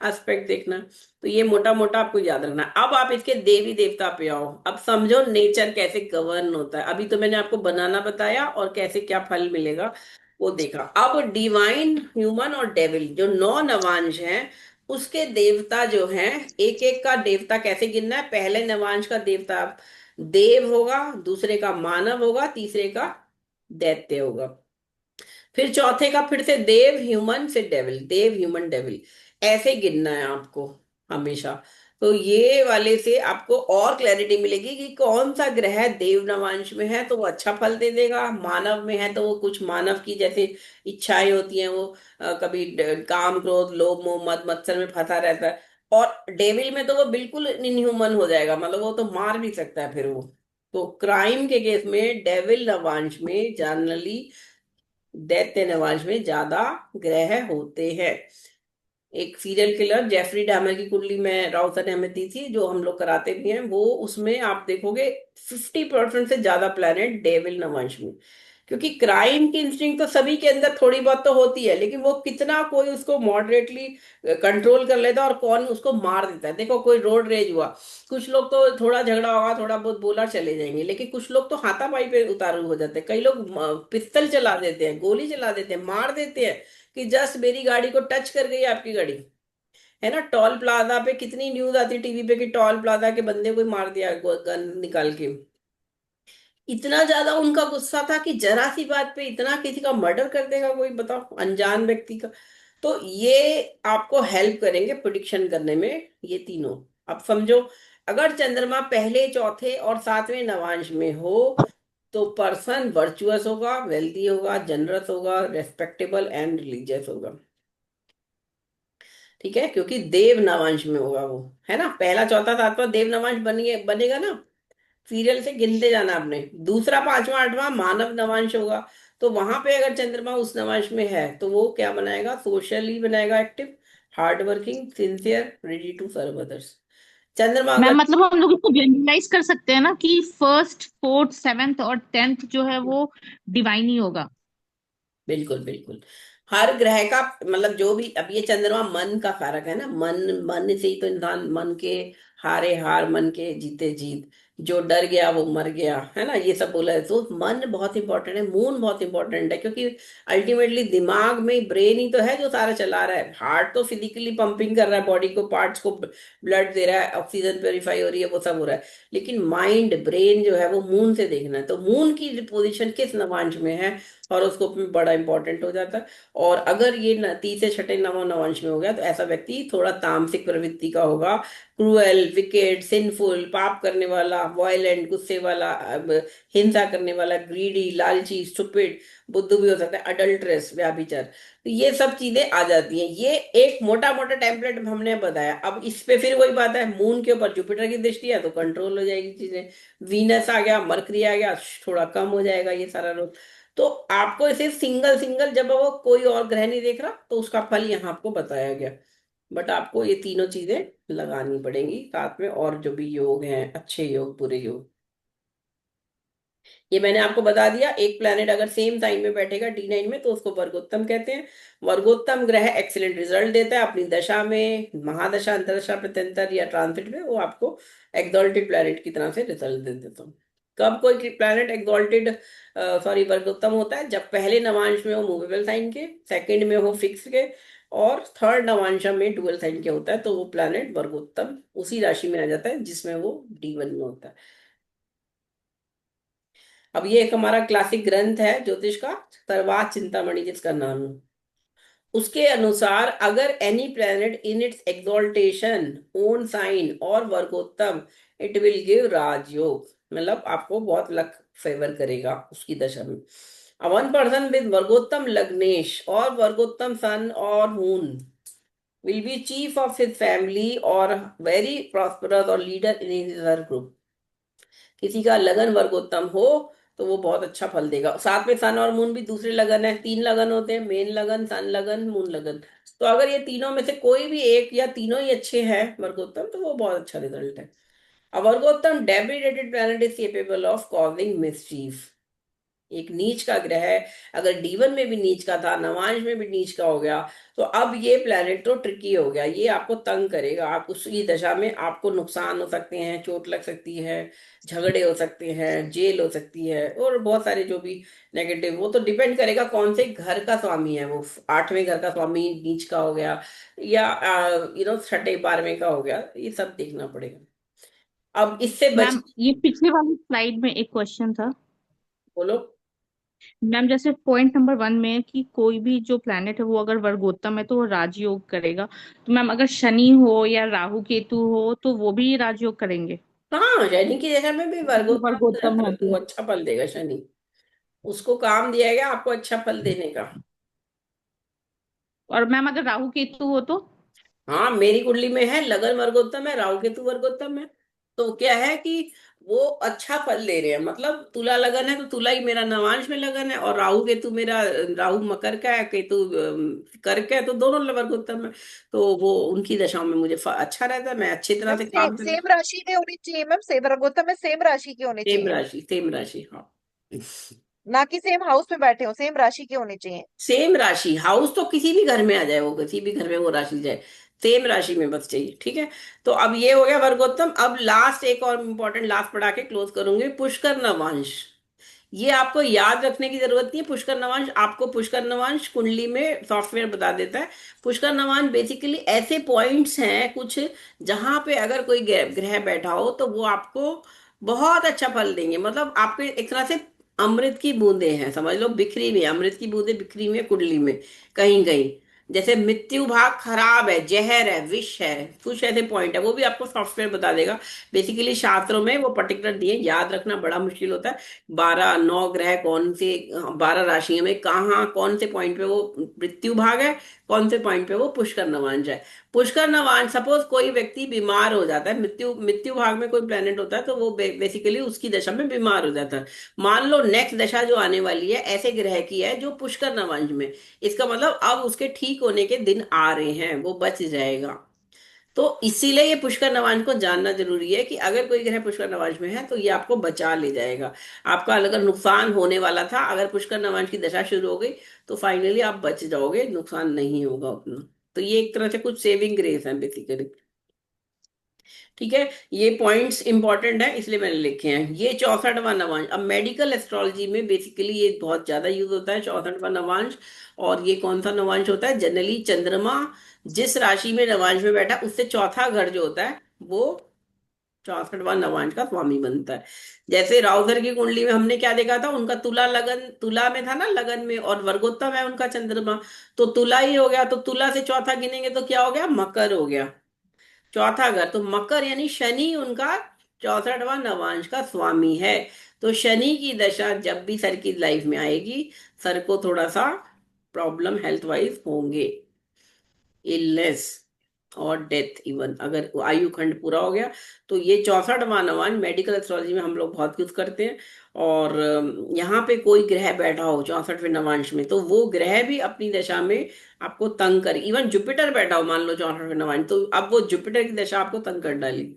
एस्पेक्ट देखना है। तो ये मोटा मोटा आपको याद रखना है। अब आप इसके देवी देवता पे आओ। अब समझो नेचर कैसे गवर्न होता है। अभी तो मैंने आपको बनाना बताया और कैसे क्या फल मिलेगा वो देखा। अब डिवाइन, ह्यूमन और डेविल जो 9 नवांश हैं, उसके देवता जो हैं, एक एक का देवता कैसे गिनना है। पहले नवांश का देवता देव होगा, दूसरे का मानव होगा, तीसरे का दैत्य होगा, फिर चौथे का फिर से देव, ह्यूमन, फिर डेविल, देव ह्यूमन डेविल, ऐसे गिनना है आपको हमेशा। तो ये वाले से आपको और क्लैरिटी मिलेगी कि कौन सा ग्रह देव नवांश में है तो वो अच्छा फल दे देगा, मानव में है तो वो कुछ मानव की जैसे इच्छाएं होती हैं वो कभी काम, क्रोध, लोभ, मोह, मद मत्सर में फंसा रहता है। और डेविल में तो वो बिल्कुल इनह्यूमन हो जाएगा, मतलब वो तो मार भी सकता है फिर वो। तो क्राइम के केस में डेविल नवांश में जनरली, दैत्य नवाज में ज्यादा ग्रह होते हैं। एक सीरियल किलर जेफरी डैमर की कुंडली में राउतर ने हमें दी थी, जो हम लोग कराते भी हैं, वो उसमें आप देखोगे 50% से ज्यादा प्लेनेट डेविल नवांश में। क्योंकि क्राइम की इंस्टिंक्ट तो सभी के अंदर थोड़ी बहुत तो होती है, लेकिन वो कितना कोई उसको मॉडरेटली कंट्रोल कर लेता है और कौन उसको मार देता है। देखो कोई रोड रेज हुआ, कुछ लोग तो थोड़ा झगड़ा होगा, थोड़ा बहुत बोला चले जाएंगे, लेकिन कुछ लोग तो हाथापाई पे उतारू हो जाते हैं। कई लोग पिस्तल चला देते हैं, गोली चला देते हैं, मार देते हैं कि जस्ट मेरी गाड़ी को टच कर गई आपकी गाड़ी। है ना, टोल प्लाजा पे कितनी न्यूज आती है टीवी पे कि टोल प्लाजा के बंदे को मार दिया गन निकाल के। इतना ज्यादा उनका गुस्सा था कि जरा सी बात पे इतना किसी का मर्डर कर देगा कोई, बताओ, अनजान व्यक्ति का। तो ये आपको हेल्प करेंगे प्रिडिक्शन करने में, ये तीनों। अब समझो, अगर चंद्रमा पहले, चौथे और सातवें नवांश में हो, तो पर्सन वर्चुअस होगा, वेल्दी होगा, जनरस होगा, रेस्पेक्टेबल एंड रिलीजियस होगा। ठीक है, क्योंकि देव नवांश में होगा वो, है ना। पहला, चौथा, सातवां देव नवांश बनेगा ना, सीरियल से गिनते जाना आपने। दूसरा, पांचवा, आठवां मानव नवांश होगा। तो वहां पे अगर चंद्रमा उस नवांश में है तो वो क्या बनाएगा, सोशली बनाएगा, active, hard working, sincere, ready to serve others. चंद्रमा अगर, मैम मतलब हम लोग इसको जनरलाइज कर सकते हैं ना कि फर्स्ट, फोर्थ, सेवेंथ और 10th जो है वो डिवाइन ही होगा। बिल्कुल बिल्कुल, हर ग्रह का मतलब जो भी, अब ये चंद्रमा मन का कारक है ना, मन मन से ही तो इंसान मन के हारे हार मन के जीते जीत, जो डर गया वो मर गया, है ना, ये सब बोला है। तो मन बहुत इंपॉर्टेंट है, मून बहुत इंपॉर्टेंट है, क्योंकि अल्टीमेटली दिमाग में ब्रेन ही तो है जो सारा चला रहा है। हार्ट तो फिजिकली पंपिंग कर रहा है, बॉडी को, पार्ट्स को ब्लड दे रहा है, ऑक्सीजन प्योरीफाई हो रही है, वो सब हो रहा है। लेकिन माइंड, ब्रेन जो है वो मून से देखना है। तो मून की पोजीशन किस नवांश में है हॉरोस्कोप में बड़ा इंपॉर्टेंट हो जाता है। और अगर ये तीसरे छठे नवम नवांश में हो गया तो ऐसा व्यक्ति थोड़ा तामसिक प्रवृत्ति का होगा, क्रूएल, विकेट, सिंफुल, पाप करने वाला, वायलेंट, गुस्से वाला, अब हिंसा करने वाला, ग्रीडी, लालची, स्टुपिड, बुद्धू भी हो सकता है, अडल्ट्रेस, व्याभिचार। तो ये सब चीजें आ जाती हैं। ये एक मोटा मोटा टेम्पलेट हमने बताया। अब इस पे फिर वही बात है, मून के ऊपर जुपिटर की दृष्टि है तो कंट्रोल हो जाएगी चीजें, वीनस आ गया, मरकरी आ गया, थोड़ा कम हो जाएगा ये सारा रोल। तो आपको इसे सिंगल सिंगल, जब वो कोई और ग्रह नहीं देख रहा तो उसका फल यहाँ आपको बताया गया। बट आपको ये तीनों चीजें लगानी पड़ेंगी साथ में, और जो भी योग हैं, अच्छे योग, बुरे योग, ये मैंने आपको बता दिया। एक प्लेनेट अगर सेम साइन में बैठेगा D9 में तो उसको वर्गोत्तम कहते हैं। वर्गोत्तम ग्रह एक्सीलेंट रिजल्ट देता है अपनी दशा में, महादशा, अंतरदशा, प्रत्यंतर या ट्रांसिट में, वो आपको एक्सॉल्टेड प्लेनेट की तरह से रिजल्ट दे देता हूँ। कब कोई प्लेनेट एक्सॉल्टेड, सॉरी, वर्गोत्तम होता है? जब पहले नवांश में हो मूवेबल साइन के, सेकंड में हो फिक्स के, और थर्ड नवांश में डुअल साइन के होता है, तो वो प्लैनेट वर्गोत्तम उसी राशि में आ जाता है जिसमें वो D1 में होता है। अब ये एक हमारा क्लासिक ग्रंथ है ज्योतिष का, सर्वात चिंतामणि जिसका नाम है, उसके अनुसार अगर any planet in its exaltation, own sign और वर्गोत्तम, इट विल गिव राजयोग, मतलब आपको बहुत लक फेवर करेगा उसकी दशा में। वन पर्सन विद वर्गोत्तम लग्नेश और वर्गोत्तम सन और moon will be chief of his family or very prosperous or leader in his other group। किसी का लगन वर्गोत्तम हो तो वो बहुत अच्छा फल देगा। साथ में सन और मून भी दूसरे लगन है, तीन लगन होते हैं, मेन लगन, सन लगन, मून लगन। तो अगर ये तीनों में से कोई भी एक या तीनों ही अच्छे हैं वर्गोत्तम, तो वो बहुत अच्छा रिजल्ट है। A वर्गोत्तम debilitated planet is capable of causing mischief. एक नीच का ग्रह है, अगर D1 में भी नीच का था, नवांश में भी नीच का हो गया, तो अब ये प्लेनेट तो ट्रिकी हो गया, ये आपको तंग करेगा। आप उसकी दशा में आपको नुकसान हो सकते हैं, चोट लग सकती है, झगड़े हो सकते हैं, जेल हो सकती है, और बहुत सारे जो भी नेगेटिव, वो तो डिपेंड करेगा कौन से घर का स्वामी है वो। आठवें घर का स्वामी नीच का हो गया, या छठे बारहवें का हो गया, ये सब देखना पड़ेगा। अब इससे बच, मैम ये पिछले वाली स्लाइड में एक क्वेश्चन था। बोलो। मैम जैसे पॉइंट नंबर 1 में है कि कोई भी जो प्लैनेट है वो अगर वर्गोत्तम है तो वो राजयोग करेगा, तो मैम अगर शनि हो या राहु केतु हो तो वो भी राजयोग करेंगे? हाँ, शनि की दशा में भी जो वर्गोत्तम वर्गोत्तम है तो होती वो है। अच्छा फल देगा शनि। उसको काम दिया गया आपको अच्छा फल देने का। और मैम अगर राहु केतु हो तो? हाँ, मेरी कुंडली में है, लगन वर्गोत्तम है, राहु केतु वर्गोत्तम है। तो क्या है कि वो अच्छा फल दे रहे हैं। मतलब तुला लगन है तो तुला ही मेरा नवांश में लगन है, और राहु केतु मेरा, राहु मकर का है, केतु कर्क का है, तो दोनों वर्गोत्तम है। तो वो उनकी दशाओं में मुझे अच्छा रहता है, मैं अच्छी तरह मैम से सेम काम कर, सेम राशि की होनी चाहिए, मैम सेम वर्गोत्तम में सेम राशि की होनी सेम चाहिए, राशि, सेम राशि, हाँ। ना कि सेम हाउस में बैठे हो, सेम राशि की होनी चाहिए। सेम राशि, हाउस तो किसी भी घर में आ जाए, वो किसी भी घर में वो राशि जाए, सेम राशि में बस चाहिए, ठीक है। तो अब ये हो गया वर्गोत्तम। अब लास्ट, एक और इम्पोर्टेंट लास्ट पढ़ा के क्लोज करूंगी, पुष्कर नवांश। ये आपको याद रखने की जरूरत नहीं है। पुष्कर नवांश आपको, पुष्कर नवांश कुंडली में सॉफ्टवेयर बता देता है। पुष्कर नवांश बेसिकली ऐसे पॉइंट्स हैं कुछ, जहां पे अगर कोई ग्रह बैठा हो तो वो आपको बहुत अच्छा फल देंगे। मतलब आपके एक तरह से अमृत की बूंदे हैं, समझ लो, बिखरी हुई अमृत की बूंदे, बिखरी हुई है कुंडली में कहीं कहीं। जैसे मृत्यु भाग खराब है, जहर है, विष है, कुछ ऐसे पॉइंट है, वो भी आपको सॉफ्टवेयर बता देगा। बेसिकली शास्त्रों में वो पर्टिकुलर दिए, याद रखना बड़ा मुश्किल होता है। 12 9 ग्रह कौन से, 12 राशियों में कहाँ कौन से पॉइंट पे वो मृत्यु भाग है, कौन से पॉइंट पे वो पुष्कर नवांश है। पुष्कर नवांश, सपोज कोई व्यक्ति बीमार हो जाता है, मृत्यु मृत्यु भाग में कोई प्लेनेट होता है तो वो बेसिकली उसकी दशा में बीमार हो जाता है। मान लो नेक्स्ट दशा जो आने वाली है ऐसे ग्रह की है जो पुष्कर नवांश में, इसका मतलब अब उसके ठीक होने के दिन आ रहे हैं, वो बच जाएगा। तो इसीलिए ये पुष्कर नवांश को जानना जरूरी है कि अगर कोई ग्रह पुष्कर नवांश में है तो ये आपको बचा ले जाएगा। आपका अगर नुकसान होने वाला था, अगर पुष्कर नवांश की दशा शुरू हो गई तो फाइनली आप बच जाओगे, नुकसान नहीं होगा उतना। तो ये एक तरह से कुछ सेविंग ग्रेस है बेसिकली। ठीक है, ये पॉइंट्स इंपॉर्टेंट है इसलिए मैंने लिखे हैं। ये 64वां नवांश, अब मेडिकल एस्ट्रोलॉजी में बेसिकली ये बहुत ज्यादा यूज होता है 64वां नवांश। और ये कौन सा नवांश होता है? जनरली चंद्रमा जिस राशि में नवांश में बैठा उससे चौथा घर जो होता है वो 64वां नवांश का स्वामी बनता है। जैसे राउदर की कुंडली में हमने क्या देखा था, उनका तुला लगन, तुला में था ना लगन में, और वर्गोत्तम है उनका चंद्रमा, तो तुला ही हो गया। तो तुला से चौथा गिनेंगे तो क्या हो गया? मकर हो गया चौथा घर। तो मकर यानी शनि उनका 64वां नवांश का स्वामी है। तो शनि की दशा जब भी सर की लाइफ में आएगी, सर को थोड़ा सा प्रॉब्लम हेल्थ वाइज होंगे, इलनेस और डेथ इवन, अगर आयु खंड पूरा हो गया। तो ये 64वां नवांश मेडिकल एस्ट्रोलॉजी में हम लोग बहुत यूज करते हैं। और यहाँ पे कोई ग्रह बैठा हो 64वें नवांश में, तो वो ग्रह भी अपनी दशा में आपको तंग करे। इवन जुपिटर बैठा हो मान लो 64वें नवांश, तो अब वो जुपिटर की दशा आपको तंग कर डालेगी।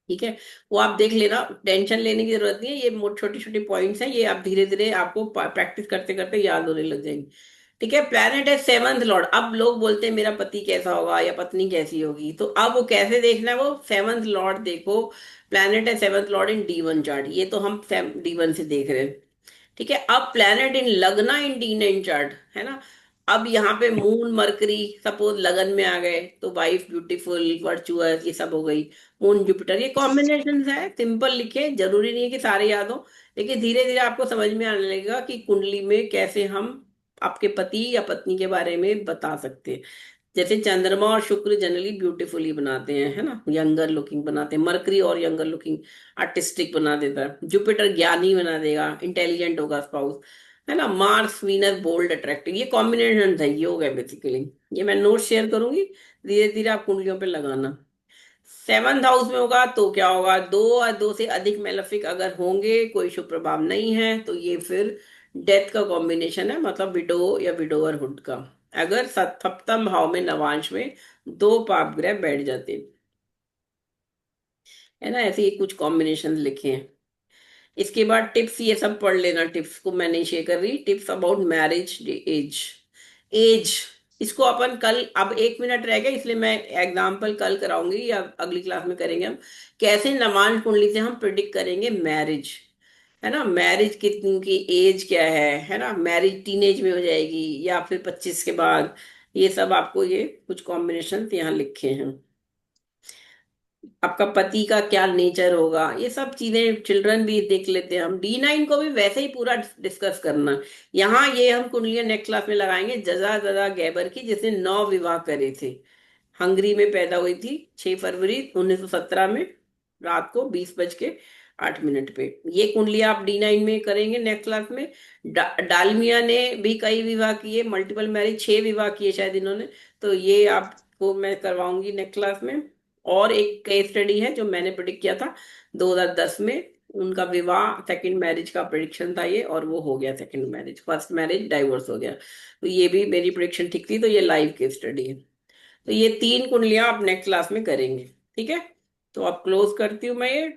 ठीक है, वो आप देख लेना, टेंशन लेने की जरूरत नहीं है। ये छोटी छोटी पॉइंट्स हैं, ये आप धीरे धीरे आपको प्रैक्टिस करते करते याद होने लग जाएंगे। ठीक है, प्लैनेट है सेवंथ लॉर्ड। अब लोग बोलते हैं मेरा पति कैसा होगा या पत्नी कैसी होगी, तो अब वो कैसे देखना है? वो सेवंथ लॉर्ड देखो। प्लैनेट है सेवंथ लॉर्ड इन D1 चार्ट, ये तो हम D1 से देख रहे हैं। ठीक है, अब प्लैनेट इन लगना इन D9 चार्ट है ना। अब यहाँ पे मून मरकरी सपोज लगन में आ गए तो वाइफ ब्यूटीफुल वर्चुअस ये सब हो गई। मून जुपिटर ये कॉम्बिनेशन है, सिंपल लिखे, जरूरी नहीं है कि सारे याद हो, लेकिन धीरे धीरे आपको समझ में आने लगेगा कि कुंडली में कैसे हम आपके पति या पत्नी के बारे में बता सकते हैं। जैसे चंद्रमा और शुक्र जनरली ब्यूटीफुली बनाते हैं, है ना, यंगर लुकिंग बनाते हैं। मरकरी और यंगर लुकिंग आर्टिस्टिक बना देता है। जुपिटर ज्ञानी बना देगा, इंटेलिजेंट होगा स्पाउस, है ना। मार्स वीनस बोल्ड अट्रैक्टिव, ये कॉम्बिनेशन है, ये हो गया बेसिकली। ये मैं नोट शेयर करूंगी, धीरे धीरे आप कुंडलियों पे लगाना। सेवंथ हाउस में होगा तो क्या होगा? दो और दो से अधिक मेलेफिक अगर होंगे, कोई शुभ प्रभाव नहीं है, तो ये फिर डेथ का कॉम्बिनेशन है, मतलब विडो या विडोवरहुड का। अगर सप्तम भाव में नवांश में दो पाप ग्रह बैठ जाते, है ना, ऐसे ही कुछ कॉम्बिनेशन लिखे हैं। इसके बाद टिप्स ये सब पढ़ लेना, टिप्स को मैं नहीं शेयर कर रही। Tips about marriage age, age, इसको अपन कल, अब 1 मिनट रह गया इसलिए मैं एग्जाम्पल कल कराऊंगी या अगली क्लास में करेंगे हम, कैसे नवांश कुंडली से हम प्रिडिक्ट करेंगे मैरिज, है ना। मैरिज कितनी की एज क्या है ना, मैरिज टीनेज में हो जाएगी या फिर 25 के बाद, ये सब आपको ये कुछ कॉम्बिनेशन यहाँ लिखे हैं। आपका पति का क्या नेचर होगा, ये सब चीजें, चिल्ड्रन भी देख लेते हैं हम। D9 को भी वैसे ही पूरा डिस्कस करना। यहाँ ये हम कुंडलियां नेक्स्ट क्लास में लगाएंगे। जजा जजा गैबर की, जिसने 9 विवाह करे थे, हंगरी में पैदा हुई थी 6 फरवरी 1917 में, रात को 20:08 पे। ये कुंडलियां आप D9 में करेंगे नेक्स्ट क्लास में। डालमिया ने भी कई विवाह किए, मल्टीपल मैरिज, 6 विवाह किए शायद इन्होंने, तो ये आपको मैं करवाऊंगी नेक्स्ट क्लास में। और एक केस स्टडी है जो मैंने प्रिडिक्ट किया था 2010 में, उनका विवाह सेकंड मैरिज का प्रिडिक्शन था ये, और वो हो गया second marriage, first marriage divorce हो गया। तो ये भी मेरी प्रिडिक्शन ठीक थी, तो ये लाइव केस स्टडी है। तो ये 3 कुंडलियां आप नेक्स्ट क्लास में करेंगे। ठीक है, तो अब क्लोज करती हूँ मैं ये।